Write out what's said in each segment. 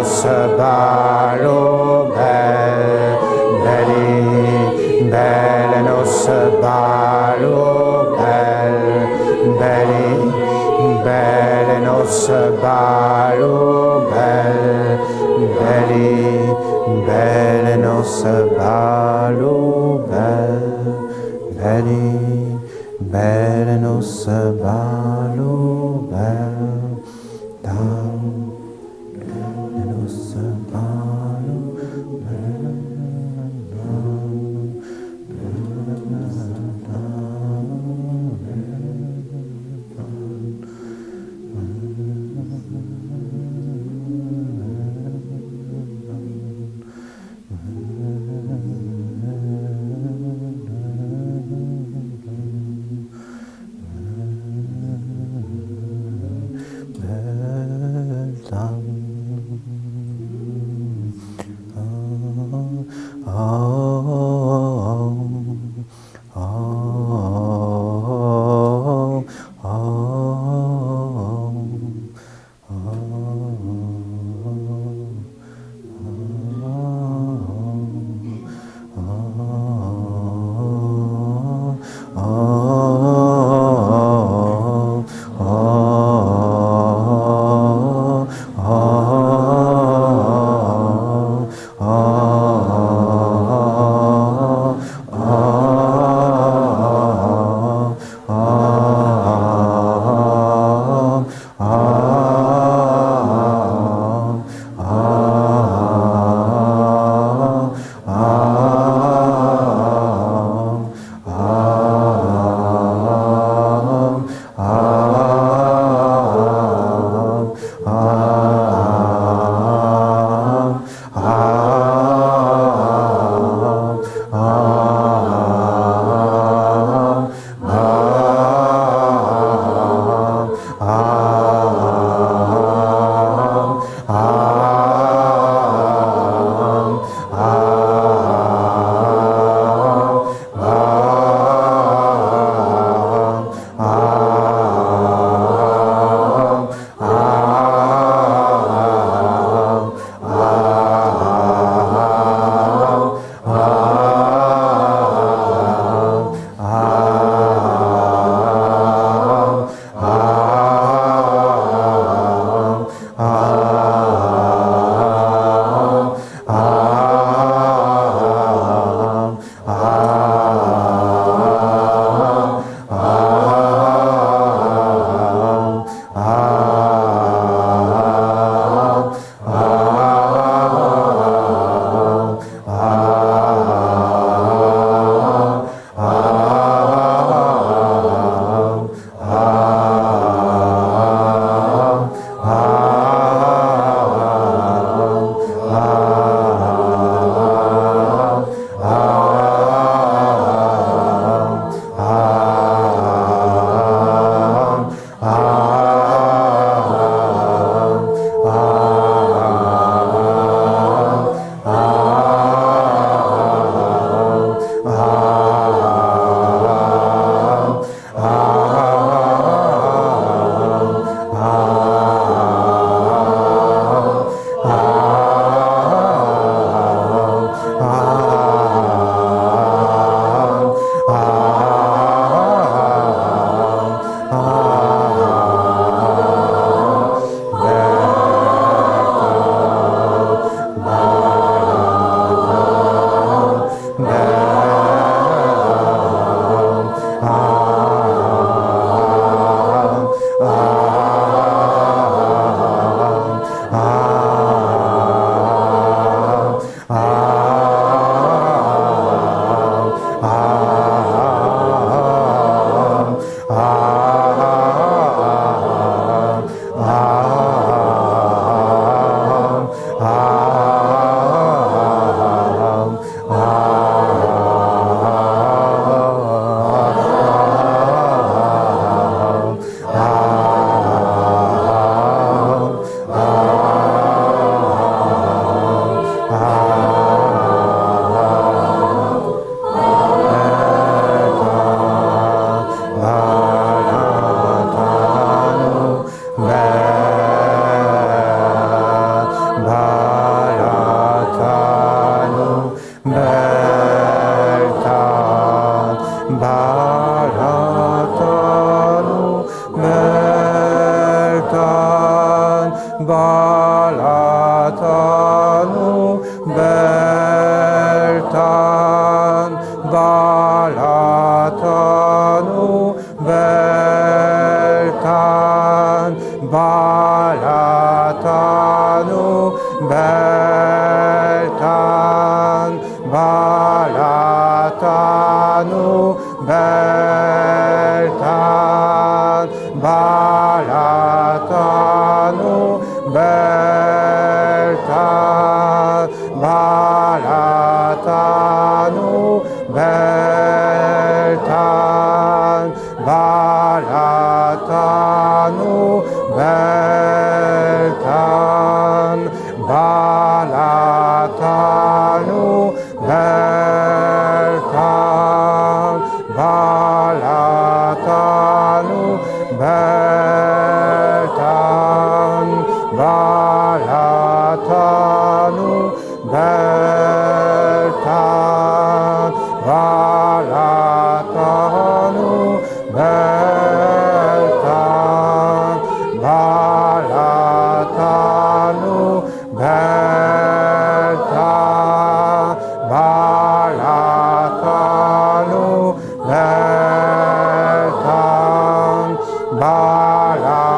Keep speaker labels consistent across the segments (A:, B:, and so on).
A: nos balo bel, belli, belle nos balo bel, belli, belle nos balo bel, belli, belle nos balo bel, belli, belle nos balo bel, down, nos balo bel, Beltan, Balatanu, Beltan, Balatanu, Beltan, Balatanu, Beltan, Balatanu, Beltan, Balatanu, Beltan, Balatanu, Beltan, Balatanu, Beltan, Balatanu, Beltan, Balatanu, Beltan, Balatanu, Beltan, Balatanu,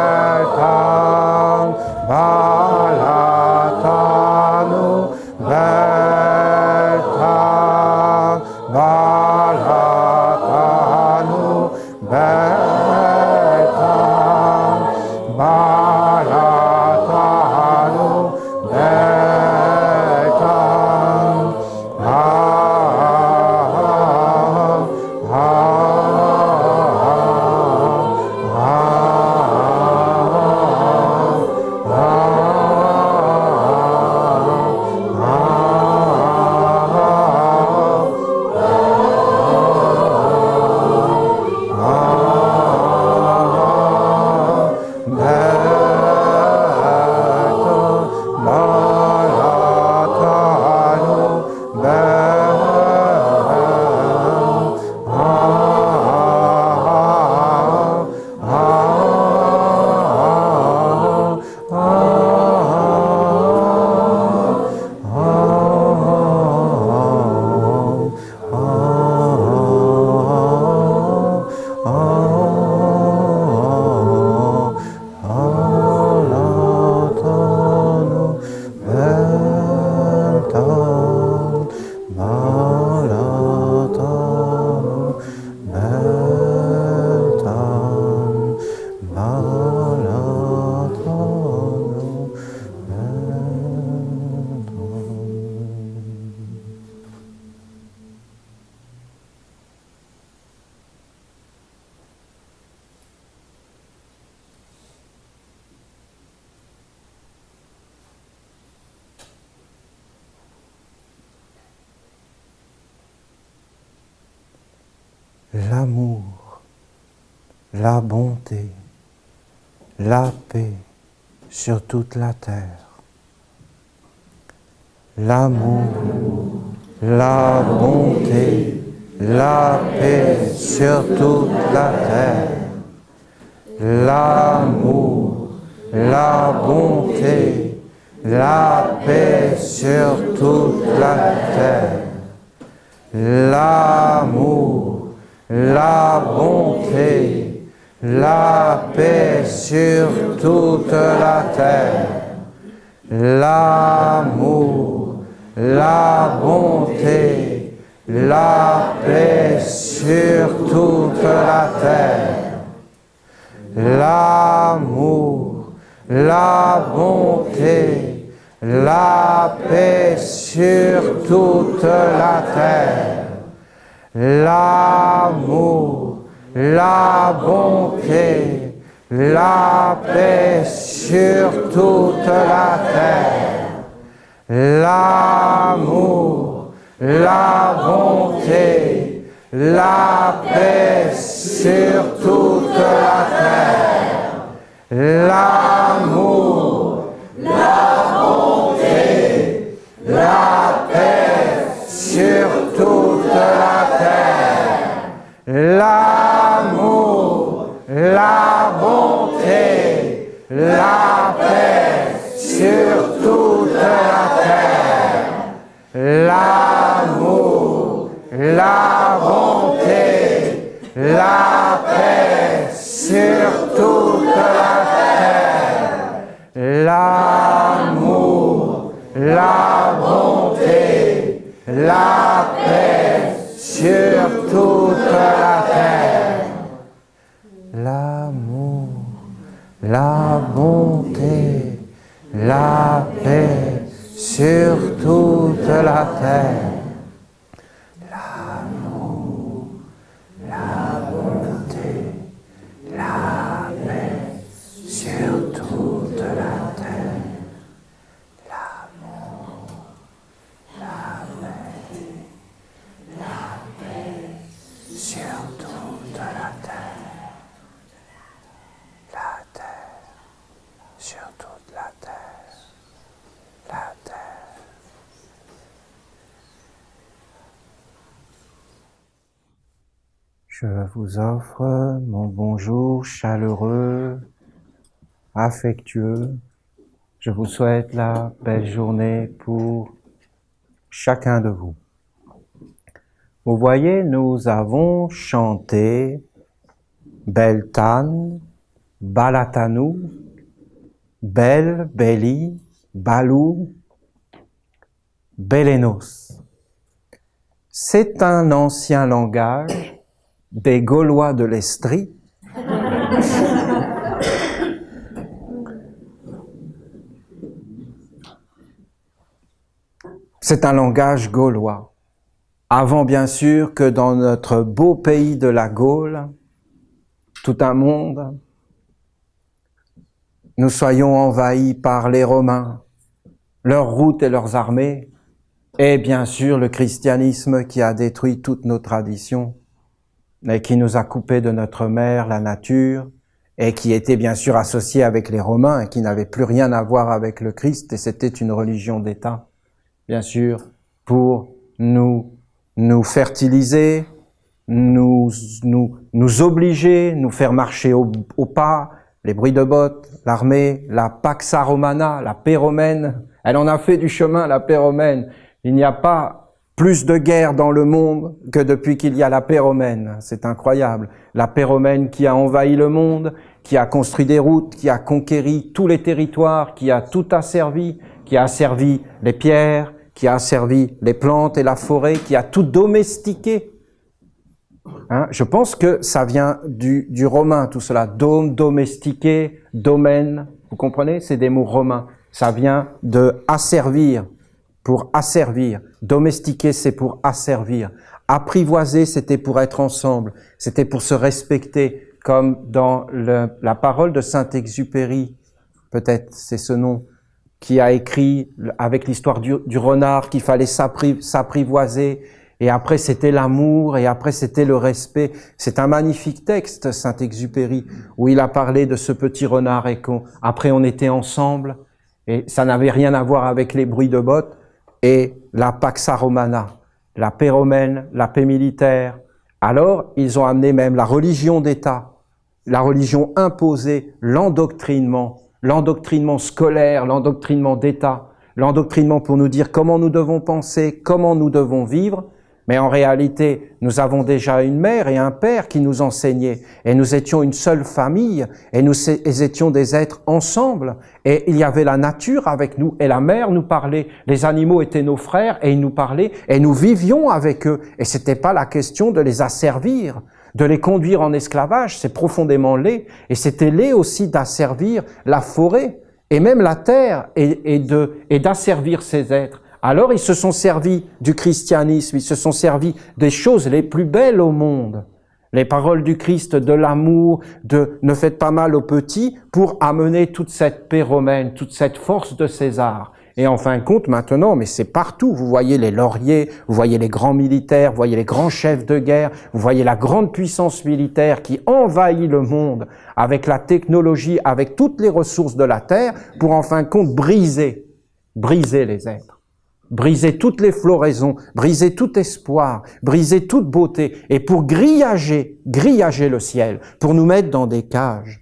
A: Beltan, Balatanu, Beltan, Balatanu, Beltan, Balatanu, Beltan,
B: l'amour, la bonté, la paix sur toute la terre. L'amour, la bonté, la paix sur toute la terre. L'amour, la bonté, la paix sur toute la terre. L'amour, la bonté, la paix sur toute la terre. L'amour, la bonté, la paix sur toute la terre. L'amour, la bonté, la paix sur toute la terre. L'amour, la bonté, la paix sur toute la terre. L'amour, la bonté, la paix sur toute la terre. L'amour, la bonté, la paix sur toute la terre. L'amour, la bonté, la paix sur toute la terre. L'amour, la bonté, la paix sur toute la terre. la bonté, la paix sur toute la terre. L'amour, la bonté, la paix sur toute la terre. L'amour, la paix, sur toute la terre. La terre, sur toute la terre. La terre. Je vous offre mon bonjour chaleureux, affectueux. Je vous souhaite la belle journée pour chacun de vous. Vous voyez, nous avons chanté Beltane, Balatanu, Bel, Beli, Balou, Belenos. C'est un ancien langage des Gaulois de l'Estrie. C'est un langage gaulois. Avant, bien sûr, que dans notre beau pays de la Gaule, tout un monde, nous soyons envahis par les Romains, leurs routes et leurs armées, et bien sûr le christianisme qui a détruit toutes nos traditions, et qui nous a coupé de notre mère, la nature, et qui était bien sûr associé avec les Romains, et qui n'avait plus rien à voir avec le Christ, et c'était une religion d'État, bien sûr, pour nous fertiliser, nous obliger, nous faire marcher au pas, les bruits de bottes, l'armée, la Pax Romana, la paix romaine, elle en a fait du chemin, la paix romaine. Il n'y a pas plus de guerre dans le monde que depuis qu'il y a la paix romaine. C'est incroyable. La paix romaine qui a envahi le monde, qui a construit des routes, qui a conquéri tous les territoires, qui a tout asservi, qui a asservi les pierres, qui a asservi les plantes et la forêt, qui a tout domestiqué. Je pense que ça vient du romain, tout cela. Dôme, domestiqué, domaine. Vous comprenez? C'est des mots romains. Ça vient de asservir, pour asservir. Domestiquer, c'est pour asservir. Apprivoiser, c'était pour être ensemble. C'était pour se respecter, comme dans la parole de Saint-Exupéry. Peut-être c'est ce nom qui a écrit avec l'histoire du renard qu'il fallait s'apprivoiser. Et après, c'était l'amour, et après, c'était le respect. C'est un magnifique texte, Saint-Exupéry, où il a parlé de ce petit renard et qu'après, on était ensemble. Et ça n'avait rien à voir avec les bruits de bottes. Et la Pax Romana, la paix romaine, la paix militaire. Alors, ils ont amené même la religion d'État, la religion imposée, l'endoctrinement scolaire, l'endoctrinement d'État, l'endoctrinement pour nous dire comment nous devons penser, comment nous devons vivre. Mais en réalité, nous avons déjà une mère et un père qui nous enseignaient. Et nous étions une seule famille. Et nous étions des êtres ensemble. Et il y avait la nature avec nous. Et la mère nous parlait. Les animaux étaient nos frères et ils nous parlaient. Et nous vivions avec eux. Et c'était pas la question de les asservir, de les conduire en esclavage. C'est profondément laid. Et c'était laid aussi d'asservir la forêt et même la terre et d'asservir ces êtres. Alors ils se sont servis du christianisme, ils se sont servis des choses les plus belles au monde. Les paroles du Christ, de l'amour, de ne faites pas mal aux petits, pour amener toute cette paix romaine, toute cette force de César. Et en fin de compte, maintenant, mais c'est partout, vous voyez les lauriers, vous voyez les grands militaires, vous voyez les grands chefs de guerre, vous voyez la grande puissance militaire qui envahit le monde avec la technologie, avec toutes les ressources de la terre, pour en fin de compte briser les êtres. Briser toutes les floraisons, briser tout espoir, briser toute beauté, et pour grillager le ciel, pour nous mettre dans des cages,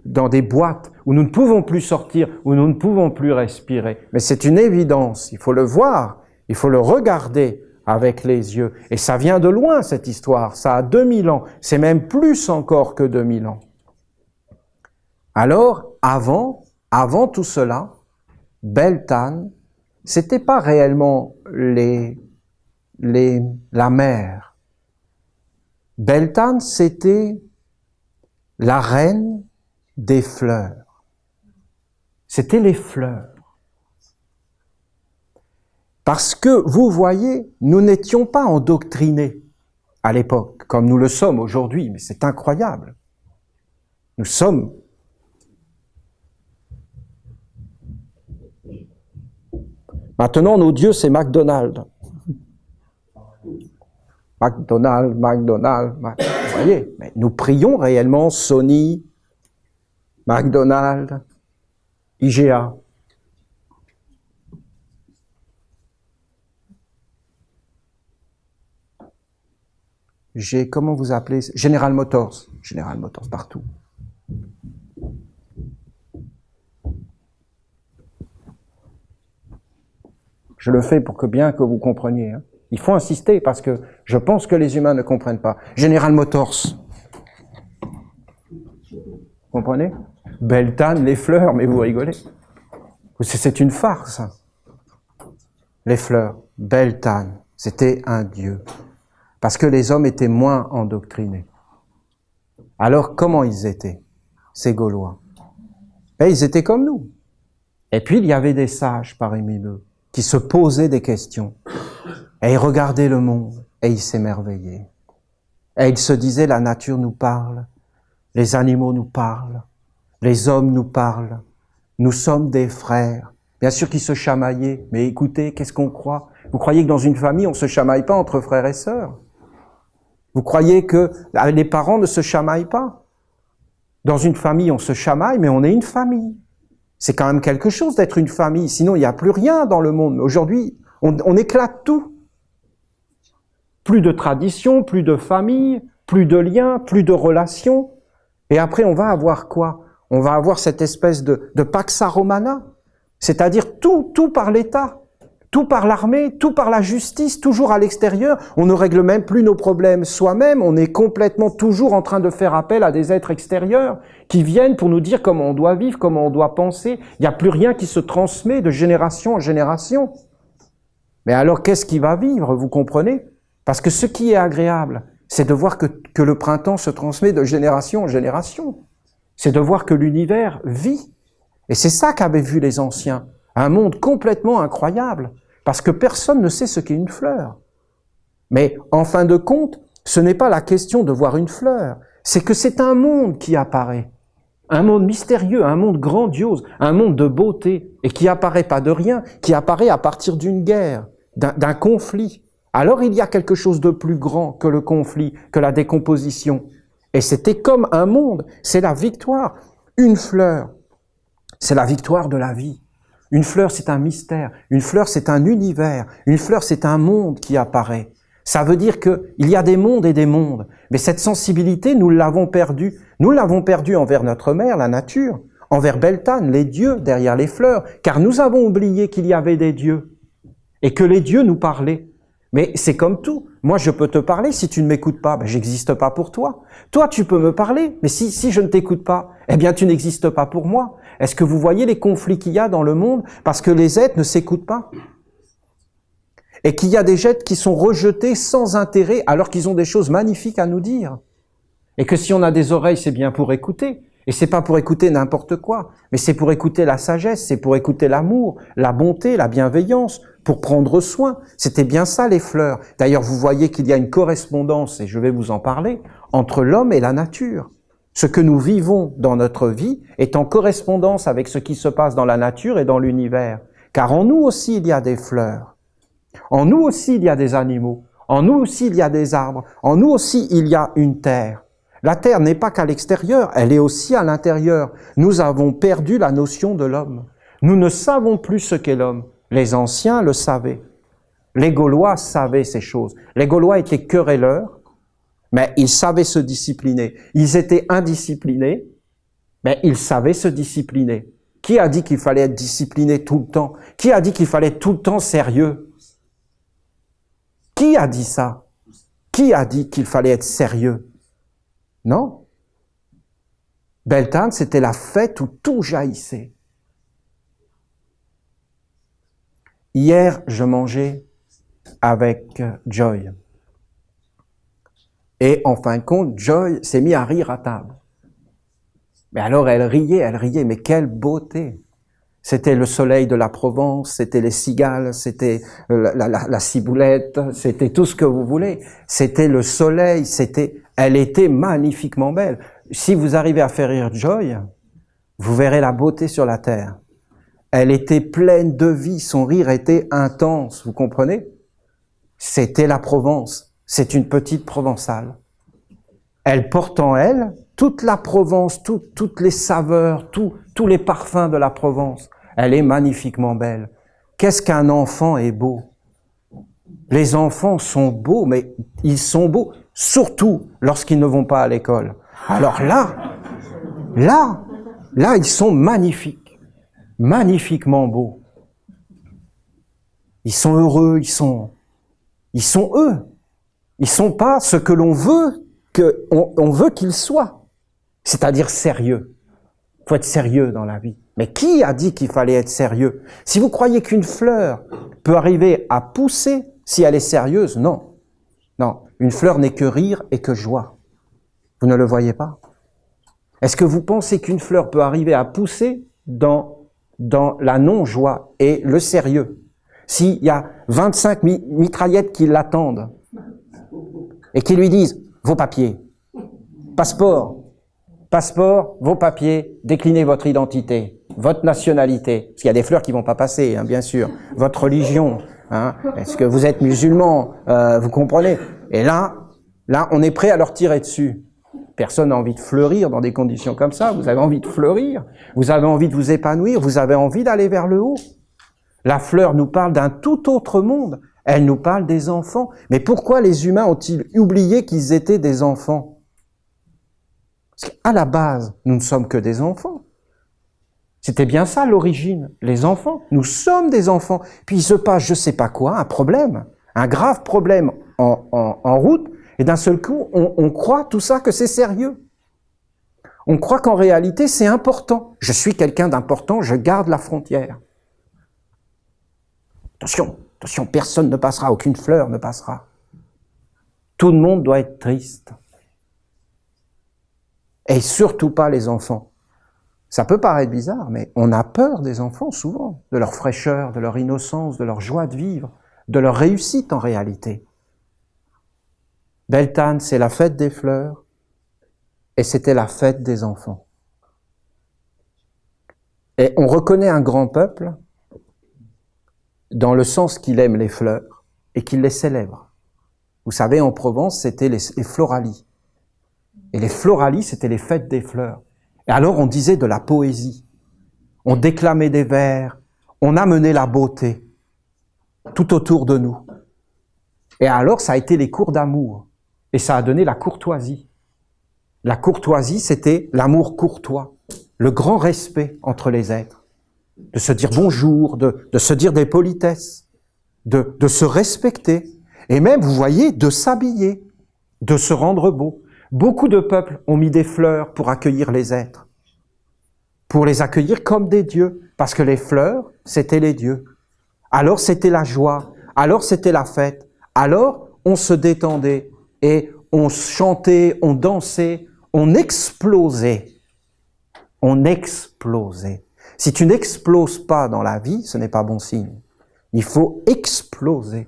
B: dans des boîtes où nous ne pouvons plus sortir, où nous ne pouvons plus respirer. Mais c'est une évidence, il faut le voir, il faut le regarder avec les yeux. Et ça vient de loin, cette histoire, ça a 2000 ans, c'est même plus encore que 2000 ans. Alors, avant tout cela, Beltane, c'était pas réellement la mer. Beltane, c'était la reine des fleurs. C'était les fleurs. Parce que, vous voyez, nous n'étions pas endoctrinés à l'époque, comme nous le sommes aujourd'hui, mais c'est incroyable. Nous sommes... Maintenant, nos dieux, c'est McDonald's. McDonald's. Vous voyez, mais nous prions réellement Sony, McDonald's, IGA. Comment vous appelez? General Motors. General Motors, partout. Je le fais pour que bien que vous compreniez. Hein. Il faut insister parce que je pense que les humains ne comprennent pas. General Motors. Vous comprenez? Beltane, les fleurs, mais vous rigolez. C'est une farce. Les fleurs, Beltane, c'était un dieu. Parce que les hommes étaient moins endoctrinés. Alors, comment ils étaient, ces Gaulois? Ils étaient comme nous. Et puis, il y avait des sages parmi eux qui se posaient des questions. Et ils regardaient le monde et ils s'émerveillaient. Et ils se disaient, la nature nous parle, les animaux nous parlent, les hommes nous parlent, nous sommes des frères. Bien sûr qu'ils se chamaillaient, mais écoutez, qu'est-ce qu'on croit? Vous croyez que dans une famille, on ne se chamaille pas entre frères et sœurs? Vous croyez que les parents ne se chamaillent pas? Dans une famille, on se chamaille, mais on est une famille. C'est quand même quelque chose d'être une famille, sinon il n'y a plus rien dans le monde. Aujourd'hui, on éclate tout. Plus de tradition, plus de famille, plus de liens, plus de relations. Et après, on va avoir quoi? On va avoir cette espèce de Pax Romana, c'est-à-dire tout par l'État. Tout par l'armée, tout par la justice, toujours à l'extérieur. On ne règle même plus nos problèmes soi-même. On est complètement toujours en train de faire appel à des êtres extérieurs qui viennent pour nous dire comment on doit vivre, comment on doit penser. Il n'y a plus rien qui se transmet de génération en génération. Mais alors, qu'est-ce qui va vivre, vous comprenez? Parce que ce qui est agréable, c'est de voir que le printemps se transmet de génération en génération. C'est de voir que l'univers vit. Et c'est ça qu'avaient vu les anciens. Un monde complètement incroyable. Parce que personne ne sait ce qu'est une fleur. Mais en fin de compte, ce n'est pas la question de voir une fleur, c'est que c'est un monde qui apparaît. Un monde mystérieux, un monde grandiose, un monde de beauté, et qui apparaît pas de rien, qui apparaît à partir d'une guerre, d'un conflit. Alors il y a quelque chose de plus grand que le conflit, que la décomposition. Et c'était comme un monde, c'est la victoire. Une fleur, c'est la victoire de la vie. Une fleur, c'est un mystère. Une fleur, c'est un univers. Une fleur, c'est un monde qui apparaît. Ça veut dire qu'il y a des mondes et des mondes. Mais cette sensibilité, nous l'avons perdue. Nous l'avons perdue envers notre mère, la nature, envers Beltane, les dieux derrière les fleurs, car nous avons oublié qu'il y avait des dieux et que les dieux nous parlaient. Mais c'est comme tout. Moi, je peux te parler, si tu ne m'écoutes pas, j'existe pas pour toi. Toi, tu peux me parler, mais si je ne t'écoute pas, eh bien, tu n'existes pas pour moi. Est-ce que vous voyez les conflits qu'il y a dans le monde? Parce que les êtres ne s'écoutent pas. Et qu'il y a des êtres qui sont rejetés sans intérêt, alors qu'ils ont des choses magnifiques à nous dire. Et que si on a des oreilles, c'est bien pour écouter. Et c'est pas pour écouter n'importe quoi, mais c'est pour écouter la sagesse, c'est pour écouter l'amour, la bonté, la bienveillance, pour prendre soin. C'était bien ça, les fleurs. D'ailleurs, vous voyez qu'il y a une correspondance, et je vais vous en parler, entre l'homme et la nature. Ce que nous vivons dans notre vie est en correspondance avec ce qui se passe dans la nature et dans l'univers. Car en nous aussi, il y a des fleurs. En nous aussi, il y a des animaux. En nous aussi, il y a des arbres. En nous aussi, il y a une terre. La terre n'est pas qu'à l'extérieur, elle est aussi à l'intérieur. Nous avons perdu la notion de l'homme. Nous ne savons plus ce qu'est l'homme. Les anciens le savaient. Les Gaulois savaient ces choses. Les Gaulois étaient querelleurs, mais ils savaient se discipliner. Ils étaient indisciplinés, mais ils savaient se discipliner. Qui a dit qu'il fallait être discipliné tout le temps? Qui a dit qu'il fallait être tout le temps sérieux? Qui a dit ça? Qui a dit qu'il fallait être sérieux? Non. Beltane, c'était la fête où tout jaillissait. Hier, je mangeais avec Joy. Et en fin de compte, Joy s'est mise à rire à table. Mais alors elle riait, mais quelle beauté! C'était le soleil de la Provence, c'était les cigales, c'était la ciboulette, c'était tout ce que vous voulez. C'était le soleil, elle était magnifiquement belle. Si vous arrivez à faire rire Joy, vous verrez la beauté sur la terre. Elle était pleine de vie, son rire était intense, vous comprenez? C'était la Provence, c'est une petite provençale. Elle porte en elle toute la Provence, toutes les saveurs, tous les parfums de la Provence. Elle est magnifiquement belle. Qu'est-ce qu'un enfant est beau? Les enfants sont beaux, mais ils sont beaux, surtout lorsqu'ils ne vont pas à l'école. Alors là, ils sont magnifiques, magnifiquement beaux. Ils sont heureux, ils sont eux. Ils sont pas ce que l'on veut on veut qu'ils soient. C'est-à-dire sérieux. Il faut être sérieux dans la vie. Mais qui a dit qu'il fallait être sérieux? Si vous croyez qu'une fleur peut arriver à pousser si elle est sérieuse, non. Non, une fleur n'est que rire et que joie. Vous ne le voyez pas? Est-ce que vous pensez qu'une fleur peut arriver à pousser dans la non-joie et le sérieux? S'il y a 25 mitraillettes qui l'attendent et qui lui disent « vos papiers, passeport, vos papiers, déclinez votre identité, votre nationalité. » Parce qu'il y a des fleurs qui vont pas passer, hein, bien sûr. Votre religion, hein. Est-ce que vous êtes musulman? Vous comprenez? Et là, on est prêt à leur tirer dessus. Personne n'a envie de fleurir dans des conditions comme ça. Vous avez envie de fleurir, vous avez envie de vous épanouir, vous avez envie d'aller vers le haut. La fleur nous parle d'un tout autre monde. Elle nous parle des enfants. Mais pourquoi les humains ont-ils oublié qu'ils étaient des enfants? Parce qu'à la base, nous ne sommes que des enfants. C'était bien ça l'origine, les enfants. Nous sommes des enfants. Puis il se passe je sais pas quoi, un problème, un grave problème en route, et d'un seul coup, on croit tout ça que c'est sérieux. On croit qu'en réalité, c'est important. Je suis quelqu'un d'important, je garde la frontière. Attention, personne ne passera, aucune fleur ne passera. Tout le monde doit être triste. Et surtout pas les enfants. Ça peut paraître bizarre, mais on a peur des enfants souvent, de leur fraîcheur, de leur innocence, de leur joie de vivre, de leur réussite en réalité. Beltane, c'est la fête des fleurs, et c'était la fête des enfants. Et on reconnaît un grand peuple dans le sens qu'il aime les fleurs et qu'il les célèbre. Vous savez, en Provence, c'était les floralies. Et les floralies, c'était les fêtes des fleurs. Et alors, on disait de la poésie. On déclamait des vers. On amenait la beauté tout autour de nous. Et alors, ça a été les cours d'amour. Et ça a donné la courtoisie. La courtoisie, c'était l'amour courtois. Le grand respect entre les êtres. De se dire bonjour, de se dire des politesses, de se respecter, et même, vous voyez, de s'habiller, de se rendre beau. Beaucoup de peuples ont mis des fleurs pour accueillir les êtres, pour les accueillir comme des dieux, parce que les fleurs, c'était les dieux. Alors c'était la joie, alors c'était la fête, alors on se détendait, et on chantait, on dansait, on explosait. On explosait. Si tu n'exploses pas dans la vie, ce n'est pas bon signe. Il faut exploser.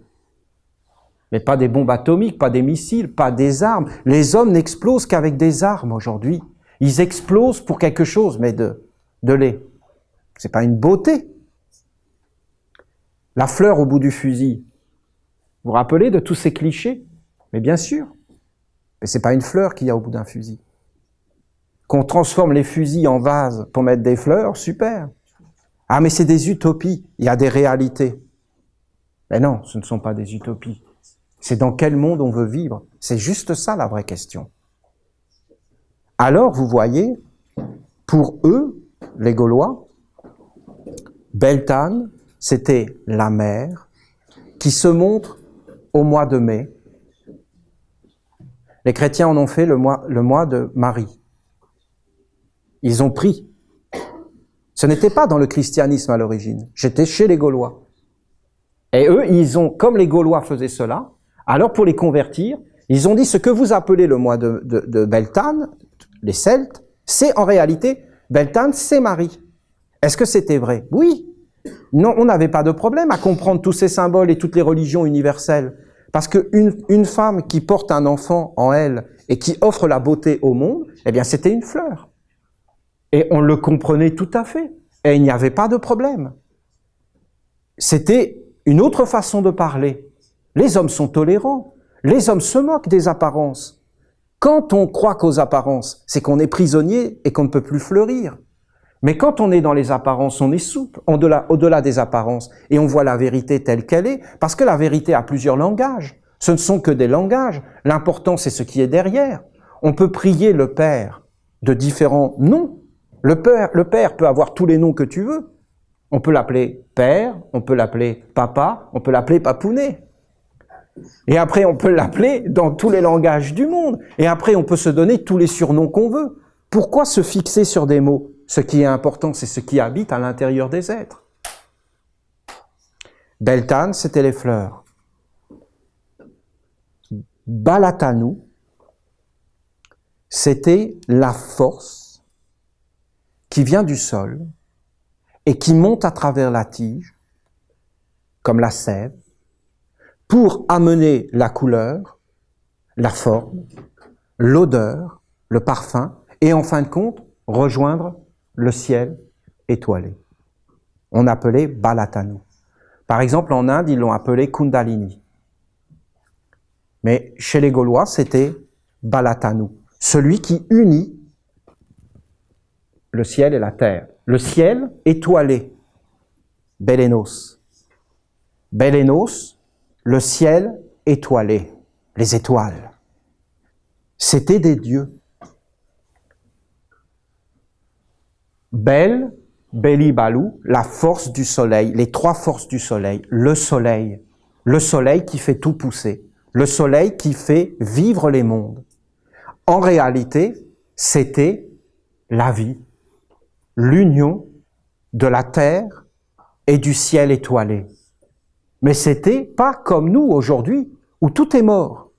B: Mais pas des bombes atomiques, pas des missiles, pas des armes. Les hommes n'explosent qu'avec des armes aujourd'hui. Ils explosent pour quelque chose, mais de lait. C'est pas une beauté. La fleur au bout du fusil. Vous vous rappelez de tous ces clichés? Mais bien sûr. Mais c'est pas une fleur qu'il y a au bout d'un fusil. Qu'on transforme les fusils en vases pour mettre des fleurs, super. Ah, mais c'est des utopies, il y a des réalités. Mais non, ce ne sont pas des utopies. C'est dans quel monde on veut vivre. C'est juste ça la vraie question. Alors, vous voyez, pour eux, les Gaulois, Beltane, c'était la mère qui se montre au mois de mai. Les chrétiens en ont fait le mois de Marie. Ils ont pris. Ce n'était pas dans le christianisme à l'origine. J'étais chez les Gaulois. Et eux, comme les Gaulois faisaient cela, alors pour les convertir, ils ont dit ce que vous appelez le mois de Beltane, les Celtes, c'est en réalité, Beltane, c'est Marie. Est-ce que c'était vrai? Oui. Non, on n'avait pas de problème à comprendre tous ces symboles et toutes les religions universelles. Parce qu'une femme qui porte un enfant en elle et qui offre la beauté au monde, eh bien, c'était une fleur. Et on le comprenait tout à fait. Et il n'y avait pas de problème. C'était une autre façon de parler. Les hommes sont tolérants. Les hommes se moquent des apparences. Quand on croit qu'aux apparences, c'est qu'on est prisonnier et qu'on ne peut plus fleurir. Mais quand on est dans les apparences, on est souple, au-delà des apparences, et on voit la vérité telle qu'elle est, parce que la vérité a plusieurs langages. Ce ne sont que des langages. L'important, c'est ce qui est derrière. On peut prier le Père de différents noms. Le Père peut avoir tous les noms que tu veux. On peut l'appeler Père, on peut l'appeler Papa, on peut l'appeler Papounet. Et après, on peut l'appeler dans tous les langages du monde. Et après, on peut se donner tous les surnoms qu'on veut. Pourquoi se fixer sur des mots? Ce qui est important, c'est ce qui habite à l'intérieur des êtres. Beltane, c'était les fleurs. Balatanu, c'était la force qui vient du sol et qui monte à travers la tige, comme la sève, pour amener la couleur, la forme, l'odeur, le parfum, et en fin de compte, rejoindre le ciel étoilé. On appelait Balatanu. Par exemple, en Inde, ils l'ont appelé Kundalini. Mais chez les Gaulois, c'était Balatanu, celui qui unit le ciel et la terre. Le ciel étoilé, Belenos. Belenos, le ciel étoilé, les étoiles. C'était des dieux. Bel, Beli Balou, la force du soleil, les trois forces du soleil. Le soleil qui fait tout pousser. Le soleil qui fait vivre les mondes. En réalité, c'était la vie, l'union de la terre et du ciel étoilé. Mais c'était pas comme nous aujourd'hui, où tout est mort.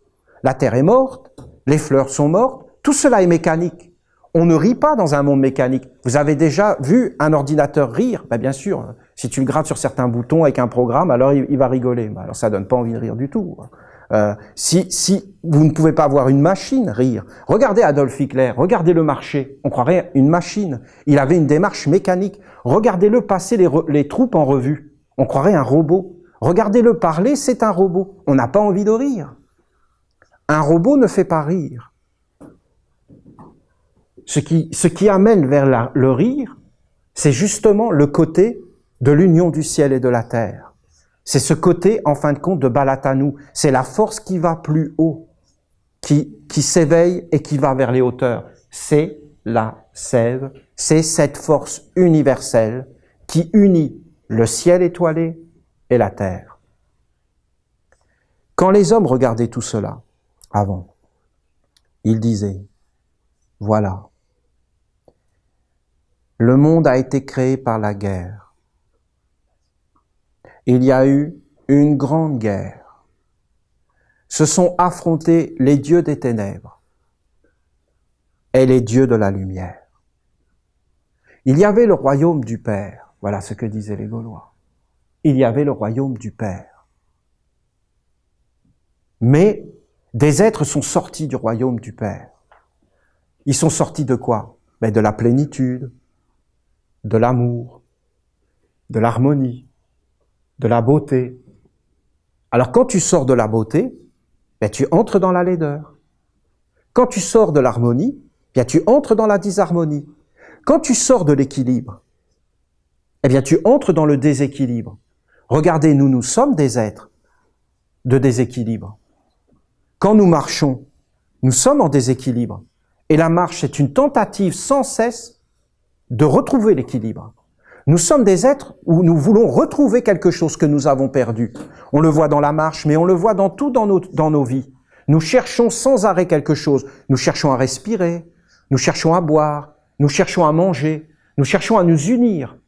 B: La terre est morte, les fleurs sont mortes, tout cela est mécanique. On ne rit pas dans un monde mécanique. Vous avez déjà vu un ordinateur rire? Ben bien sûr, si tu le grattes sur certains boutons avec un programme, alors il va rigoler. Ben alors ça donne pas envie de rire du tout. Si vous ne pouvez pas voir une machine rire, regardez Adolf Hitler, regardez le marché, on croirait une machine. Il avait une démarche mécanique. Regardez-le passer les troupes en revue, on croirait un robot. Regardez-le parler, c'est un robot. On n'a pas envie de rire. Un robot ne fait pas rire. Ce qui amène vers le rire, c'est justement le côté de l'union du ciel et de la terre. C'est ce côté, en fin de compte, de Balatanu. C'est la force qui va plus haut, qui s'éveille et qui va vers les hauteurs. C'est la sève, c'est cette force universelle qui unit le ciel étoilé et la terre. Quand les hommes regardaient tout cela, avant, ils disaient, voilà, le monde a été créé par la guerre. Il y a eu une grande guerre. Se sont affrontés les dieux des ténèbres et les dieux de la lumière. Il y avait le royaume du Père. Voilà ce que disaient les Gaulois. Il y avait le royaume du Père. Mais des êtres sont sortis du royaume du Père. Ils sont sortis de quoi? Mais de la plénitude, de l'amour, de l'harmonie, de la beauté. Alors quand tu sors de la beauté, ben, tu entres dans la laideur. Quand tu sors de l'harmonie, bien tu entres dans la disharmonie. Quand tu sors de l'équilibre, eh bien tu entres dans le déséquilibre. Regardez, nous sommes des êtres de déséquilibre. Quand nous marchons, nous sommes en déséquilibre. Et la marche est une tentative sans cesse de retrouver l'équilibre. Nous sommes des êtres où nous voulons retrouver quelque chose que nous avons perdu. On le voit dans la marche, mais on le voit dans tout dans nos vies. Nous cherchons sans arrêt quelque chose. Nous cherchons à respirer, nous cherchons à boire, nous cherchons à manger, nous cherchons à nous unir,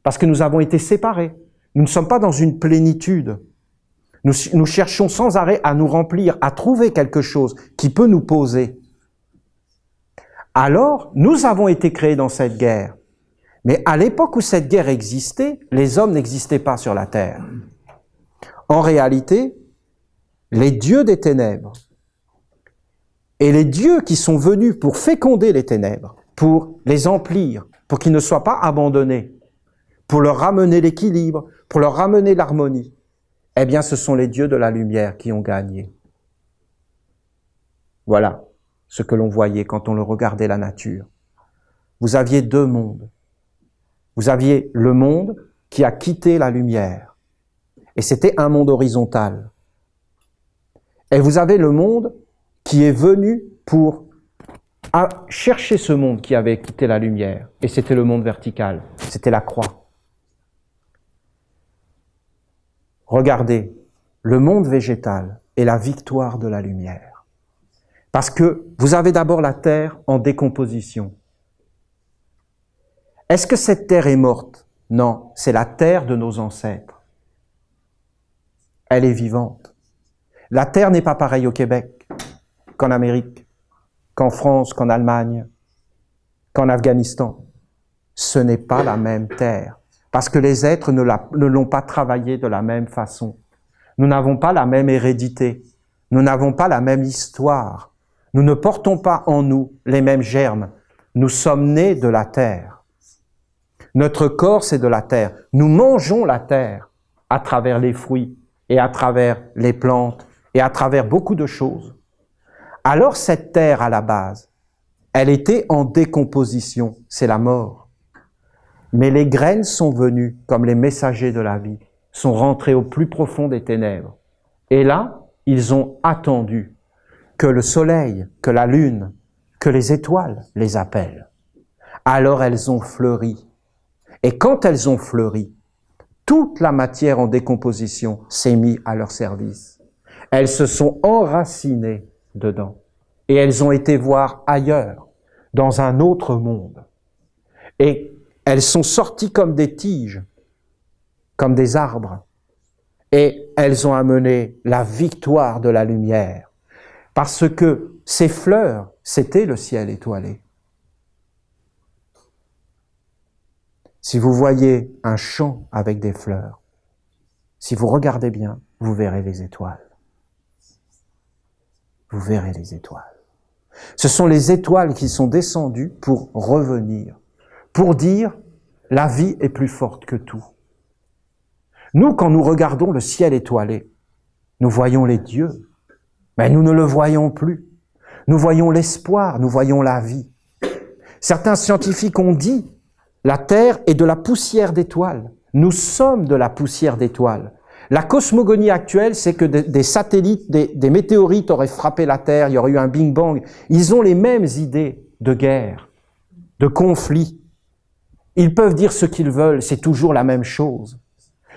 B: parce que nous avons été séparés. Nous ne sommes pas dans une plénitude. Nous cherchons sans arrêt à nous remplir, à trouver quelque chose qui peut nous poser. Alors, nous avons été créés dans cette guerre. Mais à l'époque où cette guerre existait, les hommes n'existaient pas sur la terre. En réalité, les dieux des ténèbres et les dieux qui sont venus pour féconder les ténèbres, pour les emplir, pour qu'ils ne soient pas abandonnés, pour leur ramener l'équilibre, pour leur ramener l'harmonie, eh bien, ce sont les dieux de la lumière qui ont gagné. Voilà ce que l'on voyait quand on le regardait la nature. Vous aviez deux mondes. Vous aviez le monde qui a quitté la lumière, et c'était un monde horizontal. Et vous avez le monde qui est venu pour chercher ce monde qui avait quitté la lumière, et c'était le monde vertical, c'était la croix. Regardez, le monde végétal est la victoire de la lumière. Parce que vous avez d'abord la terre en décomposition. Est-ce que cette terre est morte? Non, c'est la terre de nos ancêtres. Elle est vivante. La terre n'est pas pareille au Québec qu'en Amérique, qu'en France, qu'en Allemagne, qu'en Afghanistan. Ce n'est pas la même terre, parce que les êtres ne l'ont pas travaillée de la même façon. Nous n'avons pas la même hérédité, nous n'avons pas la même histoire, nous ne portons pas en nous les mêmes germes. Nous sommes nés de la terre. Notre corps, c'est de la terre. Nous mangeons la terre à travers les fruits et à travers les plantes et à travers beaucoup de choses. Alors cette terre, à la base, elle était en décomposition, c'est la mort. Mais les graines sont venues comme les messagers de la vie, sont rentrés au plus profond des ténèbres. Et là, ils ont attendu que le soleil, que la lune, que les étoiles les appellent. Alors elles ont fleuri. Et quand elles ont fleuri, toute la matière en décomposition s'est mise à leur service. Elles se sont enracinées dedans. Et elles ont été voir ailleurs, dans un autre monde. Et elles sont sorties comme des tiges, comme des arbres. Et elles ont amené la victoire de la lumière. Parce que ces fleurs, c'était le ciel étoilé. Si vous voyez un champ avec des fleurs, si vous regardez bien, vous verrez les étoiles. Vous verrez les étoiles. Ce sont les étoiles qui sont descendues pour revenir, pour dire la vie est plus forte que tout. Nous, quand nous regardons le ciel étoilé, nous voyons les dieux, mais nous ne le voyons plus. Nous voyons l'espoir, nous voyons la vie. Certains scientifiques ont dit la Terre est de la poussière d'étoiles. Nous sommes de la poussière d'étoiles. La cosmogonie actuelle, c'est que des satellites, des météorites auraient frappé la Terre, il y aurait eu un Big Bang. Ils ont les mêmes idées de guerre, de conflit. Ils peuvent dire ce qu'ils veulent, c'est toujours la même chose.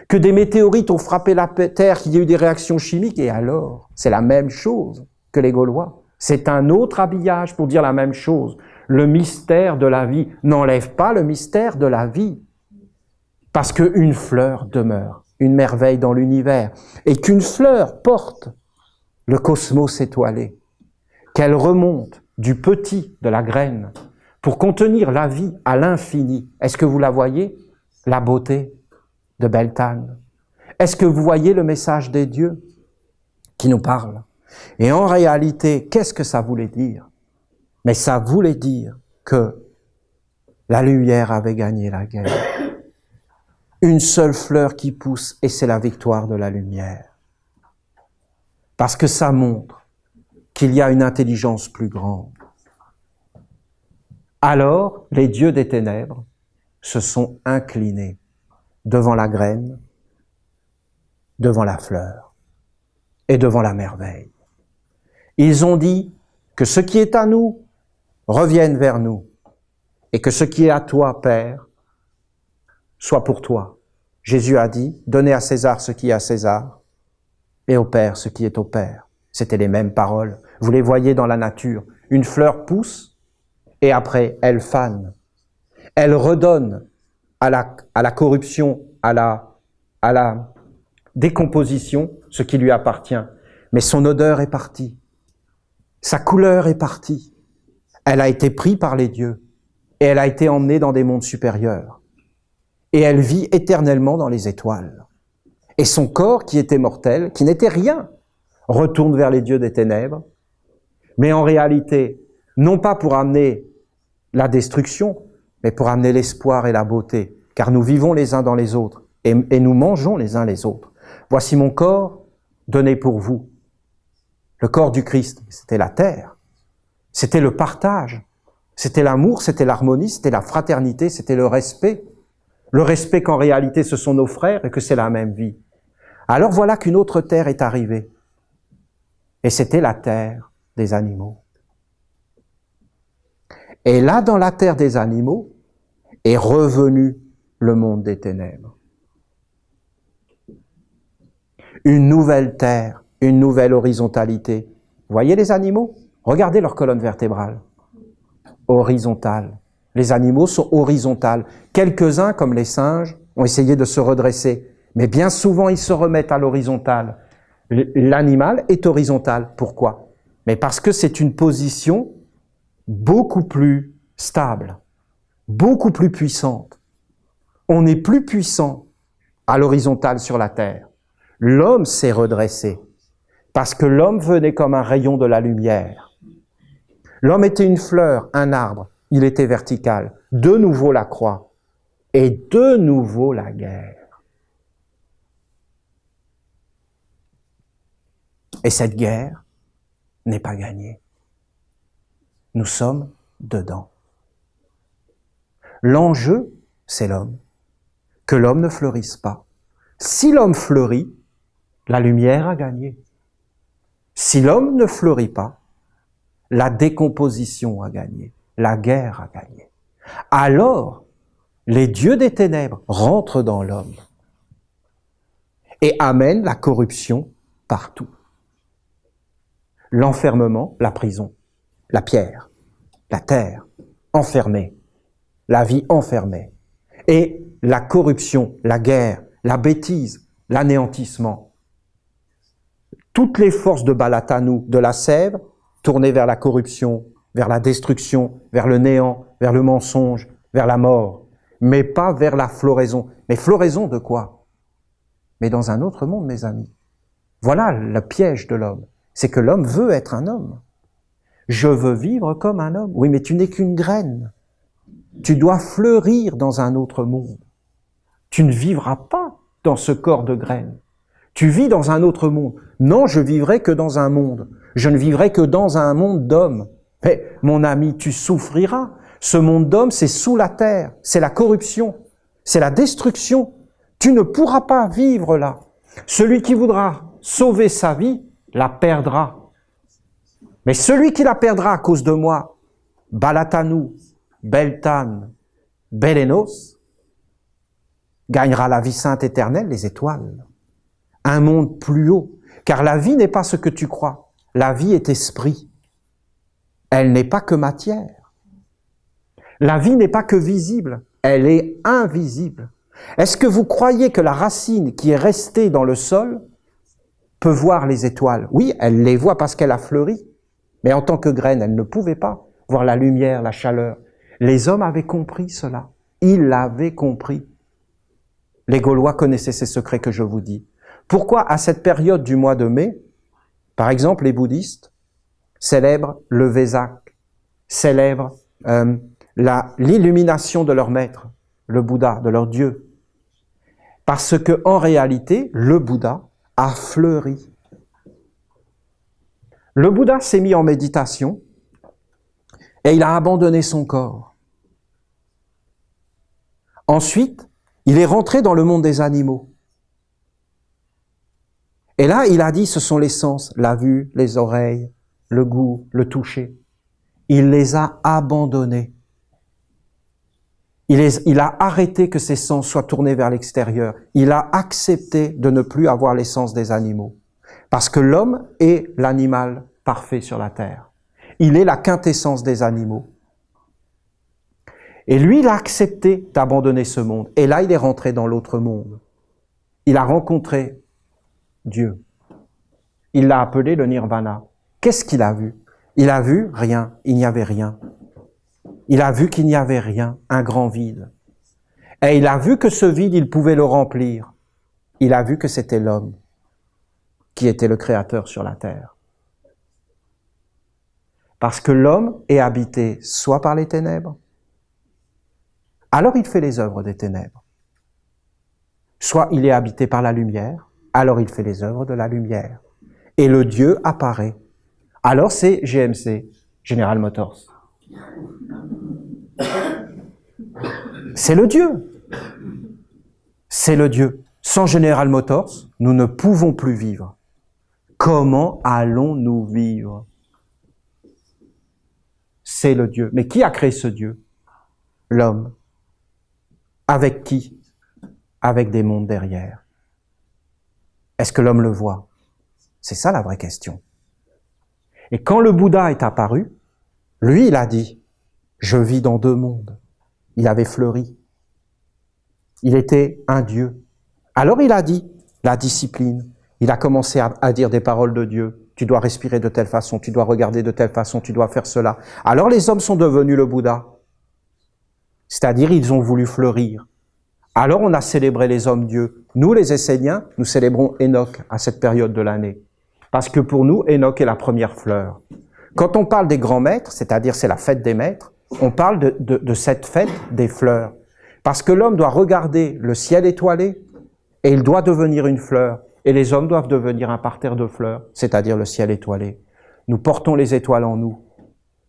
B: Que des météorites ont frappé la Terre, qu'il y a eu des réactions chimiques, et alors, c'est la même chose que les Gaulois. C'est un autre habillage pour dire la même chose. Le mystère de la vie n'enlève pas le mystère de la vie. Parce qu'une fleur demeure, une merveille dans l'univers. Et qu'une fleur porte le cosmos étoilé. Qu'elle remonte du petit, de la graine, pour contenir la vie à l'infini. Est-ce que vous la voyez? La beauté de Beltane. Est-ce que vous voyez le message des dieux qui nous parle? Et en réalité, qu'est-ce que ça voulait dire? Mais ça voulait dire que la lumière avait gagné la guerre. Une seule fleur qui pousse et c'est la victoire de la lumière. Parce que ça montre qu'il y a une intelligence plus grande. Alors, les dieux des ténèbres se sont inclinés devant la graine, devant la fleur et devant la merveille. Ils ont dit que ce qui est à nous revienne vers nous et que ce qui est à toi, Père, soit pour toi. Jésus a dit, donnez à César ce qui est à César et au Père ce qui est au Père. C'était les mêmes paroles. Vous les voyez dans la nature. Une fleur pousse et après elle fane. Elle redonne à la corruption, à la décomposition ce qui lui appartient. Mais son odeur est partie. Sa couleur est partie. Elle a été prise par les dieux et elle a été emmenée dans des mondes supérieurs. et elle vit éternellement dans les étoiles. Et son corps, qui était mortel, qui n'était rien, retourne vers les dieux des ténèbres, mais en réalité, non pas pour amener la destruction, mais pour amener l'espoir et la beauté, car nous vivons les uns dans les autres, et nous mangeons les uns les autres. Voici mon corps donné pour vous. Le corps du Christ, c'était la terre, c'était le partage, c'était l'amour, c'était l'harmonie, c'était la fraternité, c'était le respect. Le respect qu'en réalité ce sont nos frères et que c'est la même vie. Alors voilà qu'une autre terre est arrivée. Et c'était la terre des animaux. Et là, dans la terre des animaux, est revenu le monde des ténèbres. Une nouvelle terre, une nouvelle horizontalité. Vous voyez les animaux? Regardez leur colonne vertébrale. Horizontale. Les animaux sont horizontales. Quelques-uns, comme les singes, ont essayé de se redresser. Mais bien souvent, ils se remettent à l'horizontale. L'animal est horizontal. Pourquoi? Mais parce que c'est une position beaucoup plus stable, beaucoup plus puissante. On est plus puissant à l'horizontale sur la terre. L'homme s'est redressé parce que l'homme venait comme un rayon de la lumière. L'homme était une fleur, un arbre, il était vertical. De nouveau la croix et de nouveau la guerre. Et cette guerre n'est pas gagnée. Nous sommes dedans. L'enjeu, c'est l'homme. Que l'homme ne fleurisse pas. Si l'homme fleurit, la lumière a gagné. Si l'homme ne fleurit pas, la décomposition a gagné. La guerre a gagné. Alors, les dieux des ténèbres rentrent dans l'homme et amènent la corruption partout. L'enfermement, la prison, la pierre, la terre, enfermée, la vie enfermée, et la corruption, la guerre, la bêtise, l'anéantissement. Toutes les forces de Balatanou, de la sève, tournées vers la corruption, vers la destruction, vers le néant, vers le mensonge, vers la mort, mais pas vers la floraison. Mais floraison de quoi? Mais dans un autre monde, mes amis. Voilà le piège de l'homme. C'est que l'homme veut être un homme. Je veux vivre comme un homme. Oui, mais tu n'es qu'une graine. Tu dois fleurir dans un autre monde. Tu ne vivras pas dans ce corps de graine. Tu vis dans un autre monde. Non, je vivrai que dans un monde. Je ne vivrai que dans un monde d'hommes. Mais, mon ami, tu souffriras. Ce monde d'hommes, c'est sous la terre. C'est la corruption. C'est la destruction. Tu ne pourras pas vivre là. Celui qui voudra sauver sa vie, la perdra. Mais celui qui la perdra à cause de moi, Balatanou, Beltane, Bélénos, gagnera la vie sainte éternelle, les étoiles. Un monde plus haut. Car la vie n'est pas ce que tu crois. La vie est esprit. Elle n'est pas que matière. La vie n'est pas que visible. Elle est invisible. Est-ce que vous croyez que la racine qui est restée dans le sol peut voir les étoiles? Oui, elle les voit parce qu'elle a fleuri. Mais en tant que graine, elle ne pouvait pas voir la lumière, la chaleur. Les hommes avaient compris cela. Ils l'avaient compris. Les Gaulois connaissaient ces secrets que je vous dis. Pourquoi, à cette période du mois de mai, par exemple, les bouddhistes célèbrent le Vesak, célèbrent l'illumination de leur maître, le Bouddha, de leur Dieu. Parce que, en réalité, le Bouddha a fleuri. Le Bouddha s'est mis en méditation et il a abandonné son corps. Ensuite, il est rentré dans le monde des animaux. Et là, il a dit, ce sont les sens, la vue, les oreilles, le goût, le toucher. Il les a abandonnés. Il a arrêté que ses sens soient tournés vers l'extérieur. Il a accepté de ne plus avoir les sens des animaux. Parce que l'homme est l'animal parfait sur la terre. Il est la quintessence des animaux. Et lui, il a accepté d'abandonner ce monde. Et là, il est rentré dans l'autre monde. Il a rencontré Dieu. Il l'a appelé le nirvana. Qu'est-ce qu'il a vu? Il a vu rien, il n'y avait rien. Il a vu qu'il n'y avait rien, un grand vide. Et il a vu que ce vide, il pouvait le remplir. Il a vu que c'était l'homme qui était le créateur sur la terre. Parce que l'homme est habité soit par les ténèbres, alors il fait les œuvres des ténèbres. Soit il est habité par la lumière, alors il fait les œuvres de la lumière. Et le Dieu apparaît. Alors c'est GMC, General Motors. C'est le Dieu. C'est le Dieu. Sans General Motors, nous ne pouvons plus vivre. Comment allons-nous vivre? C'est le Dieu. Mais qui a créé ce Dieu? L'homme. Avec qui? Avec des mondes derrière. Est-ce que l'homme le voit? C'est ça la vraie question. Et quand le Bouddha est apparu, lui, il a dit, je vis dans deux mondes. Il avait fleuri. Il était un Dieu. Alors il a dit, la discipline. Il a commencé à dire des paroles de Dieu. Tu dois respirer de telle façon, tu dois regarder de telle façon, tu dois faire cela. Alors les hommes sont devenus le Bouddha. C'est-à-dire, ils ont voulu fleurir. Alors on a célébré les hommes dieux. Nous, les Esséniens, nous célébrons Enoch à cette période de l'année. Parce que pour nous, Enoch est la première fleur. Quand on parle des grands maîtres, c'est-à-dire c'est la fête des maîtres, on parle de cette fête des fleurs. Parce que l'homme doit regarder le ciel étoilé et il doit devenir une fleur. Et les hommes doivent devenir un parterre de fleurs, c'est-à-dire le ciel étoilé. Nous portons les étoiles en nous.